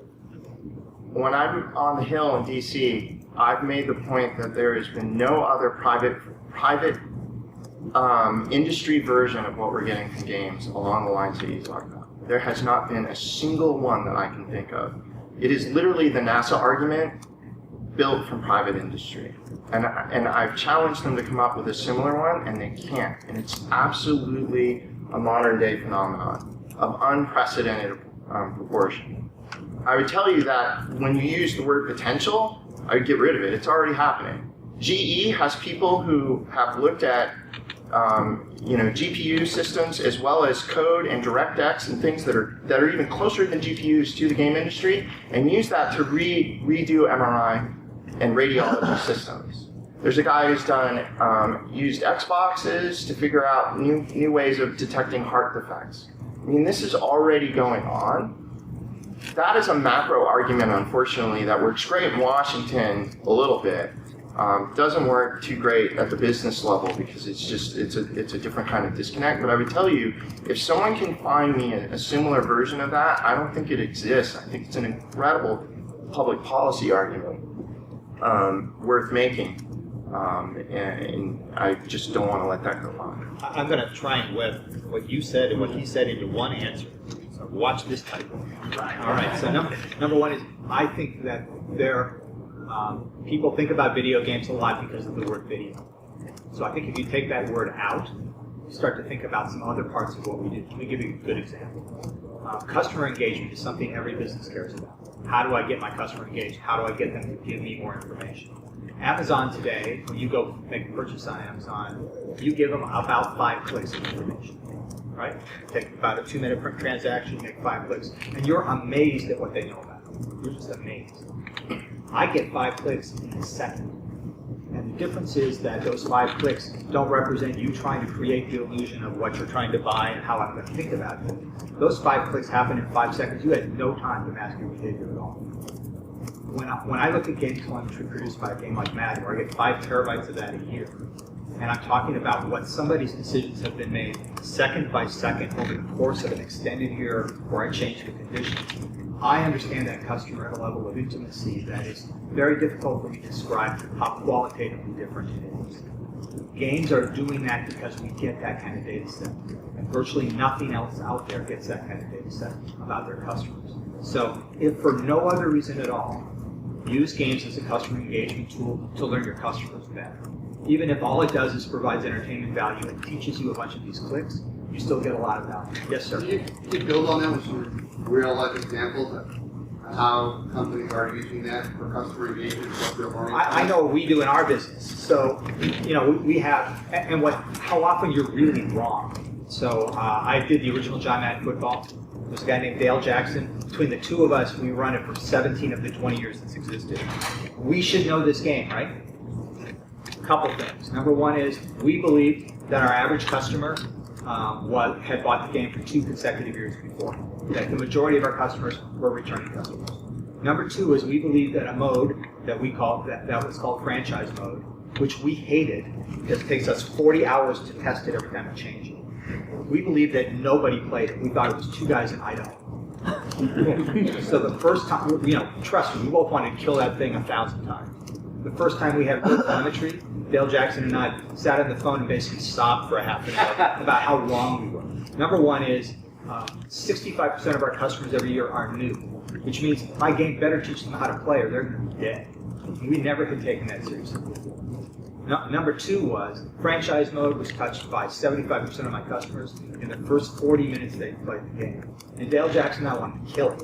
when I'm on the Hill in DC, I've made the point that there has been no other private industry version of what we're getting from games along the lines that you talked about. There has not been a single one that I can think of. It is literally the NASA argument built from private industry. And I've challenged them to come up with a similar one, and they can't. And it's absolutely a modern day phenomenon of unprecedented proportion. I would tell you that when you use the word potential, I would get rid of it. It's already happening. GE has people who have looked at GPU systems as well as code and DirectX and things that are even closer than GPUs to the game industry, and use that to redo MRI and radiology systems. There's a guy who's used Xboxes to figure out new ways of detecting heart defects. I mean, this is already going on. That is a macro argument, unfortunately, that works great in Washington a little bit. Doesn't work too great at the business level because it's a different kind of disconnect. But I would tell you, if someone can find me a similar version of that, I don't think it exists. I think it's an incredible public policy argument worth making. And I just don't want to let that go on. I'm going to try and web what you said and what he said into one answer. So watch this type. Right. All right. So number one is I think that people think about video games a lot because of the word video. So I think if you take that word out, you start to think about some other parts of what we do. Let me give you a good example. Customer engagement is something every business cares about. How do I get my customer engaged? How do I get them to give me more information? Amazon today, when you go make a purchase on Amazon, you give them about 5 clicks of information, right? Take about a 2-minute transaction, make 5 clicks, and you're amazed at what they know about it. You're just amazed. I get 5 clicks in a second. And the difference is that those 5 clicks don't represent you trying to create the illusion of what you're trying to buy and how I'm going to think about it. Those 5 clicks happen in 5 seconds. You had no time to mask your behavior at all. When I look at game telemetry produced by a game like Madden, where I get 5 terabytes of that a year, and I'm talking about what somebody's decisions have been made second by second over the course of an extended year where I change the conditions, I understand that customer at a level of intimacy that is very difficult for me to describe how qualitatively different it is. Games are doing that because we get that kind of data set. And virtually nothing else out there gets that kind of data set about their customers. So if for no other reason at all, use games as a customer engagement tool to learn your customers better. Even if all it does is provides entertainment value and teaches you a bunch of these clicks, you still get a lot of value. Yes, sir? Can you build on that with some real-life examples of how companies are using that for customer engagement? What they're learning? I know what we do in our business. So, we have, and how often you're really wrong. So I did the original John Madden football. There's a guy named Dale Jackson. Between the two of us, we run it for 17 of the 20 years it's existed. We should know this game, right? A couple things. Number one is we believe that our average customer had bought the game for 2 consecutive years before. That the majority of our customers were returning customers. Number two is we believe that a mode that we call that was called franchise mode, which we hated because it takes us 40 hours to test it every time we change it. We believe that nobody played it. We thought it was 2 guys in Idaho. So the first time, trust me, we both wanted to kill that thing 1,000 times. The first time we had real telemetry, Dale Jackson and I sat on the phone and basically sobbed for a half an hour about how wrong we were. Number one is 65% of our customers every year are new, which means my game better teach them how to play or they're going to be dead. We never had taken that seriously before. Number two was franchise mode was touched by 75% of my customers in the first 40 minutes they played the game. And Dale Jackson and I wanted to kill it.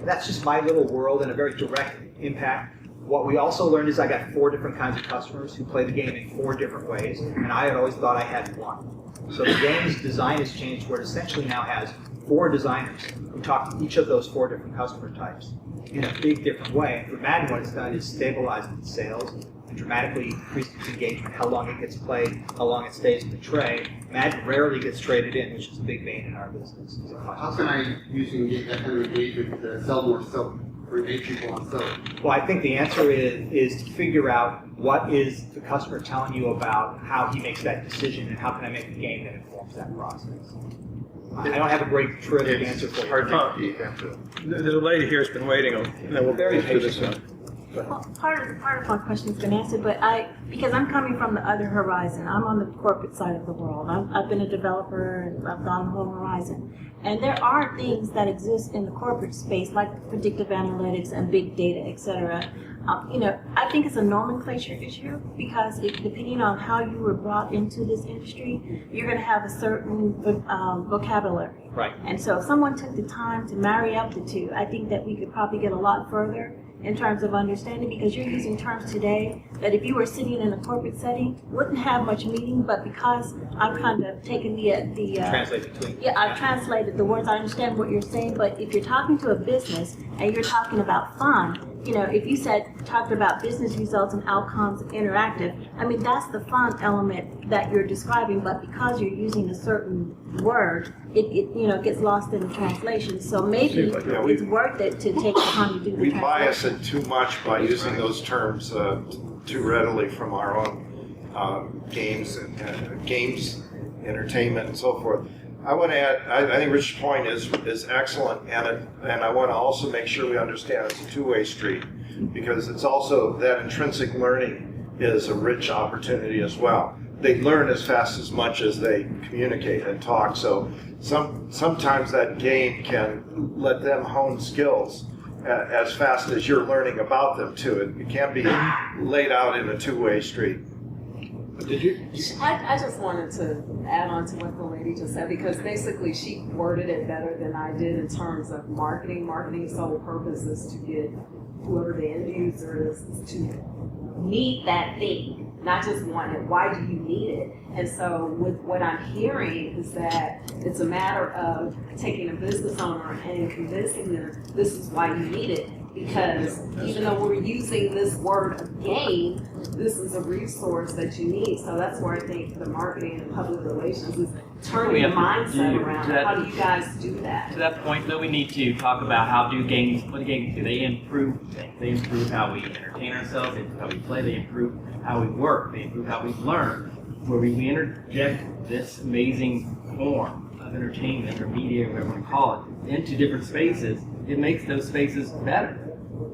That's just my little world and a very direct impact. What we also learned is I got 4 different kinds of customers who play the game in 4 different ways, and I had always thought I had one. So the game's design has changed where it essentially now has 4 designers who talk to each of those 4 different customer types in a big different way. And for Madden, what it's done is stabilize its sales and dramatically increase its engagement, how long it gets played, how long it stays in the tray. Madden rarely gets traded in, which is a big vein in our business. How can I use that kind of engagement to sell more soap? Or engage people on soap? Well, I think the answer is to figure out what is the customer telling you about how he makes that decision and how can I make a game that informs that process. I don't have a great terrific answer for you. There's a lady here who's been waiting, and then we'll Very go through this one. Well, part of my question's been answered, but because I'm coming from the other horizon, I'm on the corporate side of the world. I've been a developer and I've gone the whole horizon. And there are things that exist in the corporate space, like predictive analytics and big data, et cetera. I think it's a nomenclature issue because depending on how you were brought into this industry, you're going to have a certain vocabulary. Right. And so if someone took the time to marry up the two, I think that we could probably get a lot further in terms of understanding, because you're using terms today that if you were sitting in a corporate setting wouldn't have much meaning, but because I've kind of taken translate between. Yeah, I've translated the words. I understand what you're saying, but if you're talking to a business and you're talking about fun, if you talked about business results and outcomes and interactive, I mean, that's the fun element that you're describing, but because you're using a certain word, it gets lost in the translation. So maybe it's worth it to take the time to do the We translation. bias it too much by using those terms too readily from our own games and games, entertainment, and so forth. I want to add, I think Rich's point is excellent, and I want to also make sure we understand it's a two-way street, because it's also that intrinsic learning is a rich opportunity as well. They learn as fast as much as they communicate and talk, so sometimes that game can let them hone skills as fast as you're learning about them too. It can be laid out in a two-way street. Did you? I just wanted to add on to what the lady just said, because basically she worded it better than I did in terms of marketing. Marketing's sole purpose is to get whoever the end user is to need that thing, not just want it. Why do you need it? And so with what I'm hearing is that it's a matter of taking a business owner and convincing them this is why you need it. Because even though we're using this word of game, this is a resource that you need. So that's where I think the marketing and public relations is turning the mindset around. How do you guys do that? To that point, though, we need to talk about what do games do? They improve things. They improve how we entertain ourselves, they improve how we play, they improve how we work, they improve how we learn. Where we interject this amazing form of entertainment or media, whatever you want to call it, into different spaces, it makes those spaces better.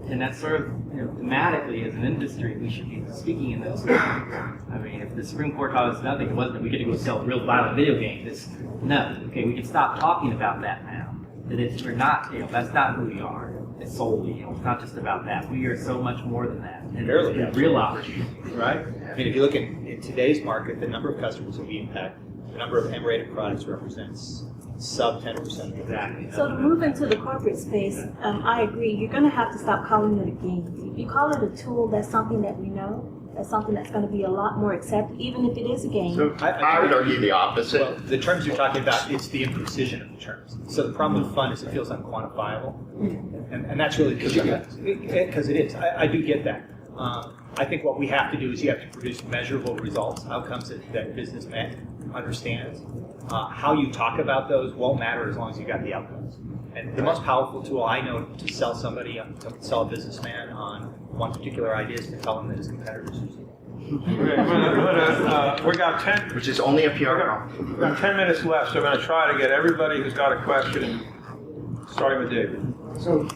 And that's sort of, thematically as an industry, we should be speaking in those terms. I mean, if the Supreme Court taught us nothing, it wasn't that we get to go sell real violent video games. We can stop talking about that now. That we're not, that's not who we are. It's solely, it's not just about that. We are so much more than that. And there's a real opportunity. Right? I mean, if you look in today's market, the number of customers that we impact, the number of M-rated products represents sub 10%. Exactly. So to move into the corporate space, I agree. You're going to have to stop calling it a game. If you call it a tool, that's something that we know. That's something that's going to be a lot more accepted, even if it is a game. So I would argue the opposite. Well, the terms you're talking about, it's the imprecision of the terms. So the problem with fun is it feels unquantifiable. And that's really because it is. I do get that. I think what we have to do is you have to produce measurable results, outcomes that business understands. How you talk about those won't matter as long as you got the outcomes. And the most powerful tool I know to sell somebody, to sell a businessman on one particular idea is to tell them that his competitors use it. We got 10. Which is only a PR call. We've got 10 minutes left, so I'm going to try to get everybody who's got a question, starting with David. So,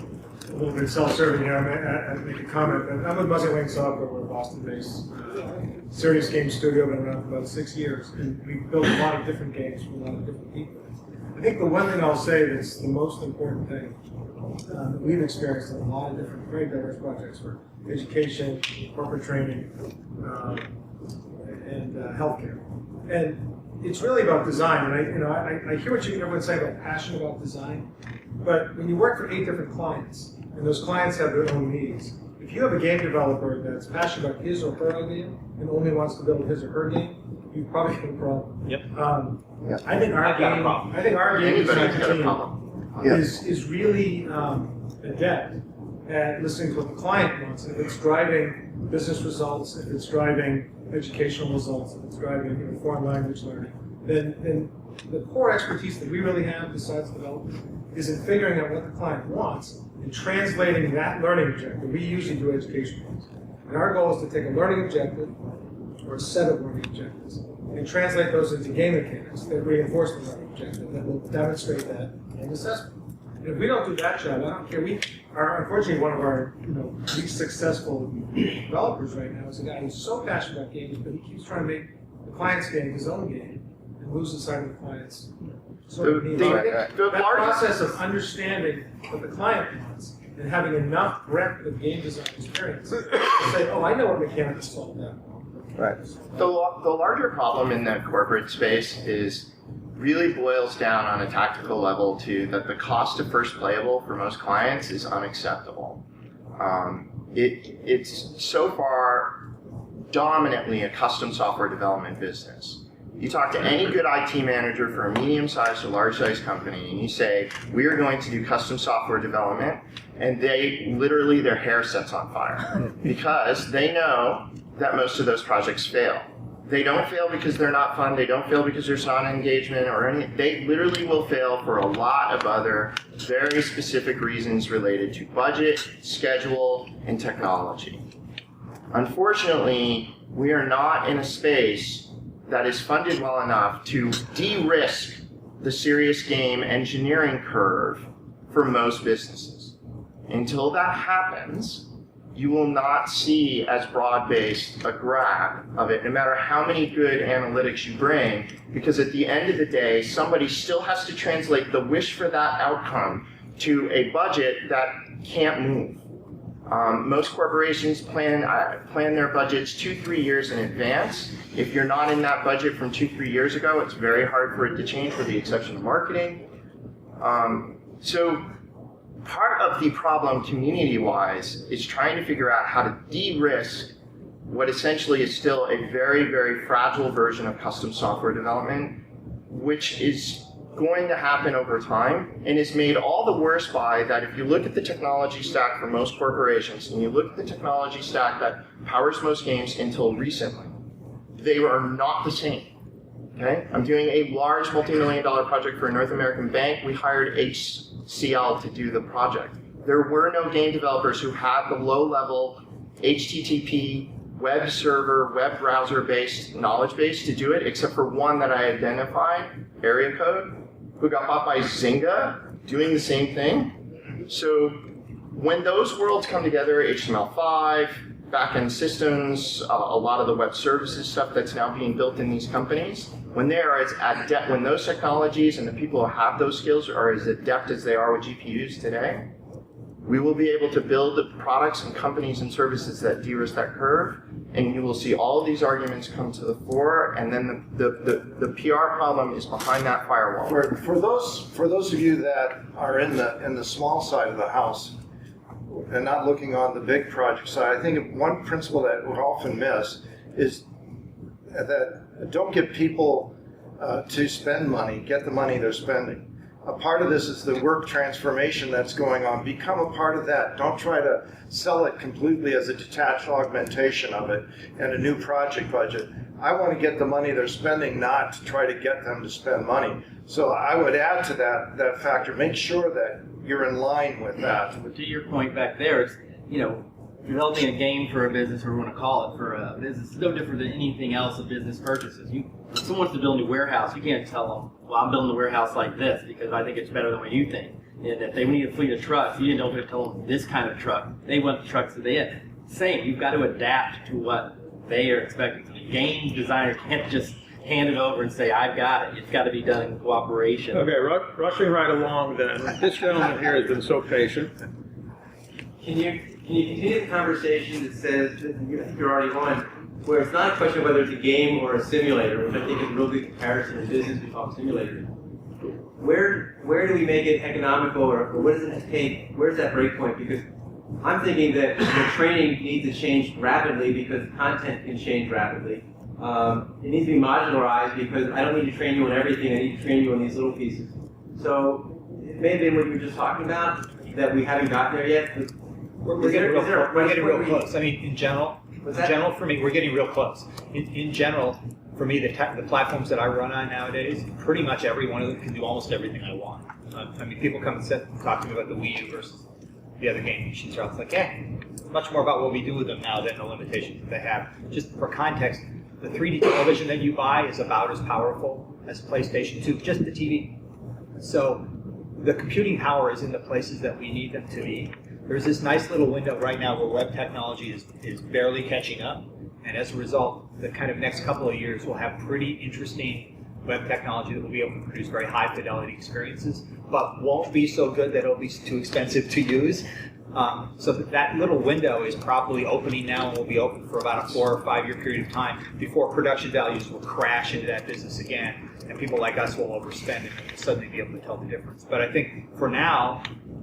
a little bit self-serving here, I make a comment, but I'm with Muzzy Wing Software, we're a Boston-based serious game studio, been around for about 6 years, and we've built a lot of different games for a lot of different people. I think the one thing I'll say that's the most important thing that we've experienced in a lot of different, very diverse projects for education, corporate training, and healthcare. And it's really about design, and I hear what everyone's saying about passion about design, but when you work for 8 different clients, and those clients have their own needs, if you have a game developer that's passionate about his or her idea and only wants to build his or her game, you probably have a problem. Yep. I think our game design team is really adept at listening to what the client wants. And if it's driving business results, if it's driving educational results, if it's driving foreign language learning, then the core expertise that we really have besides development is in figuring out what the client wants and translating that learning objective. We usually do education goals. And our goal is to take a learning objective or a set of learning objectives and translate those into game mechanics that reinforce the learning objective, that will demonstrate that in assessment. And if we don't do that job, I don't care. We are unfortunately one of our least successful developers right now is a guy who's so passionate about games, but he keeps trying to make the client's game his own game and loses sight of the client's sort of needs. That process of understanding what the client wants and having enough breadth of game design experience to say, oh, I know what mechanics solve that. Right. The larger problem in the corporate space really boils down on a tactical level to that the cost of first playable for most clients is unacceptable. It's so far dominantly a custom software development business. You talk to any good IT manager for a medium-sized or large-sized company, and you say, we are going to do custom software development, and literally their hair sets on fire because they know that most of those projects fail. They don't fail because they're not fun, they don't fail because there's not engagement or anything. They literally will fail for a lot of other very specific reasons related to budget, schedule, and technology. Unfortunately, we are not in a space that is funded well enough to de-risk the serious game engineering curve for most businesses. Until that happens, you will not see as broad-based a grab of it, no matter how many good analytics you bring, because at the end of the day, somebody still has to translate the wish for that outcome to a budget that can't move. Most corporations plan their budgets 2-3 years in advance, If you're not in that budget from 2-3 years ago, it's very hard for it to change, with the exception of marketing. So part of the problem community-wise is trying to figure out how to de-risk what essentially is still a very, very fragile version of custom software development, which is going to happen over time and is made all the worse by that. If you look at the technology stack for most corporations and you look at the technology stack that powers most games until recently, they are not the same. Okay? I'm doing a large multi-million-dollar project for a North American bank. We hired HCL to do the project. There were no game developers who had the low-level HTTP web server, web browser-based knowledge base to do it, except for one that I identified, Area Code, who got bought by Zynga, doing the same thing. So when those worlds come together, HTML5, back-end systems, a lot of the web services stuff that's now being built in these companies, when they are as adept, when those technologies and the people who have those skills are as adept as they are with GPUs today, we will be able to build the products and companies and services that de-risk that curve, and you will see all of these arguments come to the fore, and then the PR problem is behind that firewall. For those of you that are in the small side of the house and not looking on the big project side, I think one principle that we often miss is that don't get people to spend money, get the money they're spending. A part of this is the work transformation that's going on. Become a part of that. Don't try to sell it completely as a detached augmentation of it and a new project budget. I want to get the money they're spending, not to try to get them to spend money. So I would add to that factor. Make sure that you're in line with that. But to your point back there, it's, developing a game for a business, or we want to call it for a business, is no different than anything else a business purchases. If someone wants to build a warehouse, you can't tell them, well, I'm building a warehouse like this because I think it's better than what you think. And if they need a fleet of trucks, you don't have to tell them this kind of truck. They want the trucks that they have. Same, you've got to adapt to what they are expecting. So the game designer can't just hand it over and say, I've got it. It's got to be done in cooperation. Okay, rushing right along then. This gentleman here has been so patient. Can you continue the conversation that says, you're already on, where it's not a question of whether it's a game or a simulator, which I think is a real good comparison in business, we call simulators. Where do we make it economical, or what does it take, where's that break point? Because I'm thinking that the training needs to change rapidly because content can change rapidly. It needs to be modularized because I don't need to train you on everything, I need to train you on these little pieces. So it may have been what you were just talking about, that we haven't gotten there yet. We're getting real close. I mean, in general, for me, we're getting real close. In general, for me, the platforms that I run on nowadays, pretty much every one of them can do almost everything I want. I mean, people come and talk to me about the Wii U versus the other game machines. It's like, much more about what we do with them now than the limitations that they have. Just for context, the 3D television that you buy is about as powerful as PlayStation 2, just the TV. So the computing power is in the places that we need them to be. There's this nice little window right now where web technology is barely catching up, and as a result, the kind of next couple of years will have pretty interesting web technology that will be able to produce very high fidelity experiences, but won't be so good that it'll be too expensive to use. So that little window is probably opening now and will be open for about a 4 or 5 year period of time before production values will crash into that business again, and people like us will overspend and will suddenly be able to tell the difference. But I think for now,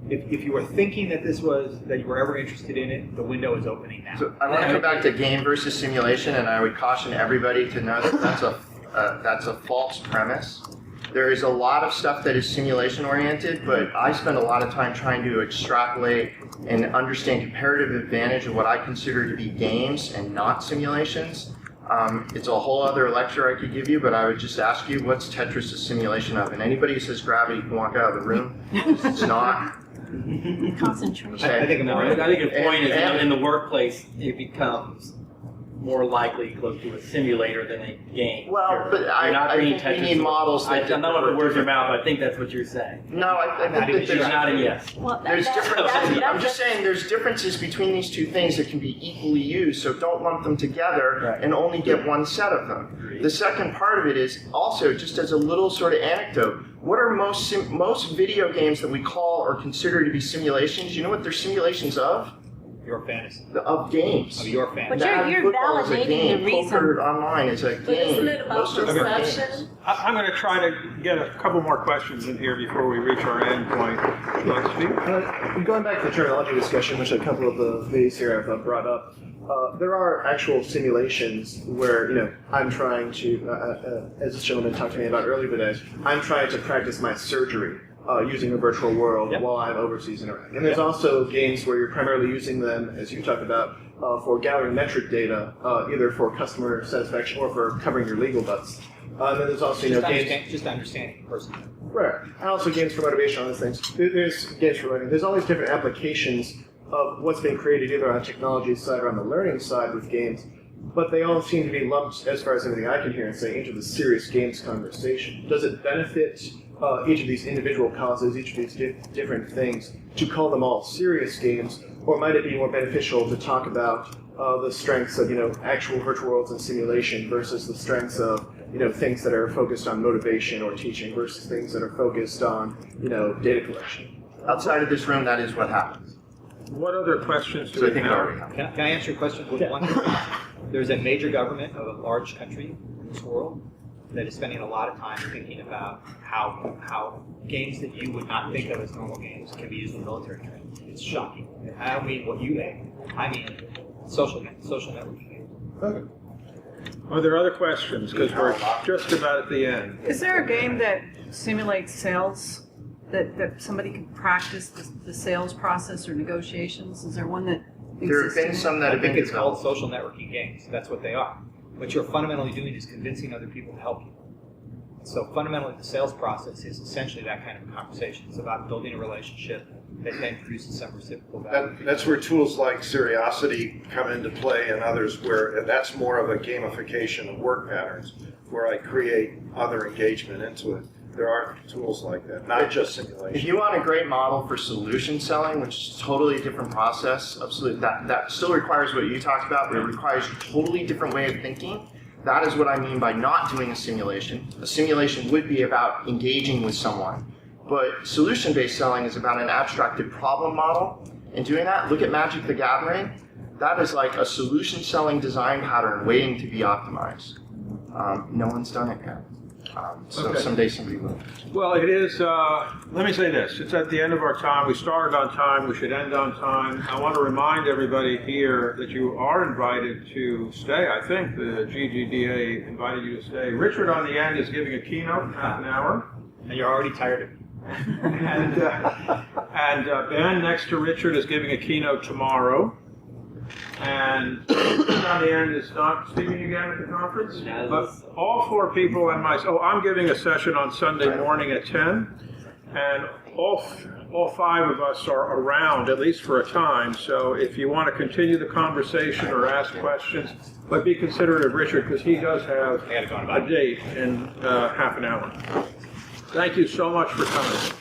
if you were thinking that you were ever interested in it, the window is opening now. So I want to go back to game versus simulation, and I would caution everybody to know that that's a false premise. There is a lot of stuff that is simulation oriented, but I spend a lot of time trying to extrapolate and understand comparative advantage of what I consider to be games and not simulations. It's a whole other lecture I could give you, but I would just ask you, what's Tetris a simulation of? And anybody who says gravity can walk out of the room. It's not. Concentration. I think the point is in the workplace, it becomes more likely close to a simulator than a game. Well, but I think we need models that... I'm not going to words your mouth, but I think that's what you're saying. No, I think that there's not a yes. Well, there's differences. I'm just saying there's differences between these two things that can be equally used, so don't lump them together and only get one set of them. Agreed. The second part of it is also, just as a little sort of anecdote, what are most video games that we call or consider to be simulations? You know what they're simulations of? your fantasy? Of games. Of your fantasy. But you're Football is a validating game. the reason. Poker online is a But game. isn't it about Most of them are games. perception? I'm going to try to get a couple more questions in here before we reach our end point. Going back to the terminology discussion, which a couple of the ladies here have brought up, there are actual simulations where, I'm trying to, as this gentleman talked to me about earlier today, I'm trying to practice my surgery using a virtual world while I'm overseas interacting. And there's also games where you're primarily using them, as you talked about, for gathering metric data, either for customer satisfaction or for covering your legal butts. And then there's also, games... Just understanding the person. Right. And also games for motivation on these things. There's games for learning. There's all these different applications of what's being created either on the technology side or on the learning side with games, but they all seem to be lumped, as far as anything I can hear and say, into the serious games conversation. Does it benefit each of these individual causes, each of these different things, to call them all serious games, or might it be more beneficial to talk about the strengths of actual virtual worlds and simulation versus the strengths of things that are focused on motivation or teaching versus things that are focused on data collection? Outside of this room, that is what happens. What other questions do So I we think have? Can I answer your question with one thing? There's a major government of a large country in this world that is spending a lot of time thinking about how games that you would not think of as normal games can be used in military training. It's shocking. And I don't mean what you mean. I mean social networking games. Okay. Are there other questions? Because we're just about at the end. Is there a game that simulates sales? That somebody can practice the sales process or negotiations? Is there one that There have been some that have been I think it's called developed. social networking games. That's what they are. What you're fundamentally doing is convincing other people to help you. So fundamentally, the sales process is essentially that kind of a conversation. It's about building a relationship that then produces some reciprocal value. That's where tools like Seriosity come into play and others where that's more of a gamification of work patterns where I create other engagement into it. There are tools like that, not just simulation. If you want a great model for solution selling, which is a totally different process, absolutely, that still requires what you talked about, but it requires a totally different way of thinking. That is what I mean by not doing a simulation. A simulation would be about engaging with someone. But solution-based selling is about an abstracted problem model. And doing that, look at Magic the Gathering. That is like a solution selling design pattern waiting to be optimized. No one's done it yet. So someday somebody will. Well, it is, let me say this. It's at the end of our time. We started on time. We should end on time. I want to remind everybody here that you are invited to stay. I think the GGDA invited you to stay. Richard on the end is giving a keynote in half an hour. And you're already tired of it. and Ben, next to Richard, is giving a keynote tomorrow. And on the end is not speaking again at the conference. But all four people and myself, I'm giving a session on Sunday morning at 10. And all five of us are around, at least for a time. So if you want to continue the conversation or ask questions, but be considerate of Richard because he does have a date in half an hour. Thank you so much for coming.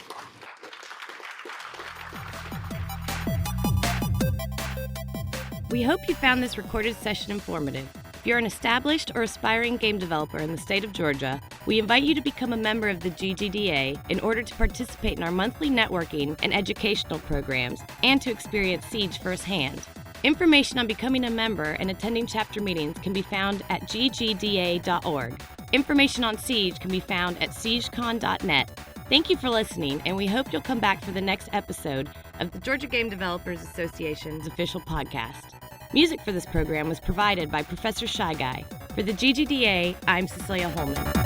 We hope you found this recorded session informative. If you're an established or aspiring game developer in the state of Georgia, we invite you to become a member of the GGDA in order to participate in our monthly networking and educational programs and to experience Siege firsthand. Information on becoming a member and attending chapter meetings can be found at ggda.org. Information on Siege can be found at siegecon.net. Thank you for listening, and we hope you'll come back for the next episode of the Georgia Game Developers Association's official podcast. Music for this program was provided by Professor Shy Guy. For the GGDA, I'm Cecilia Hilleman.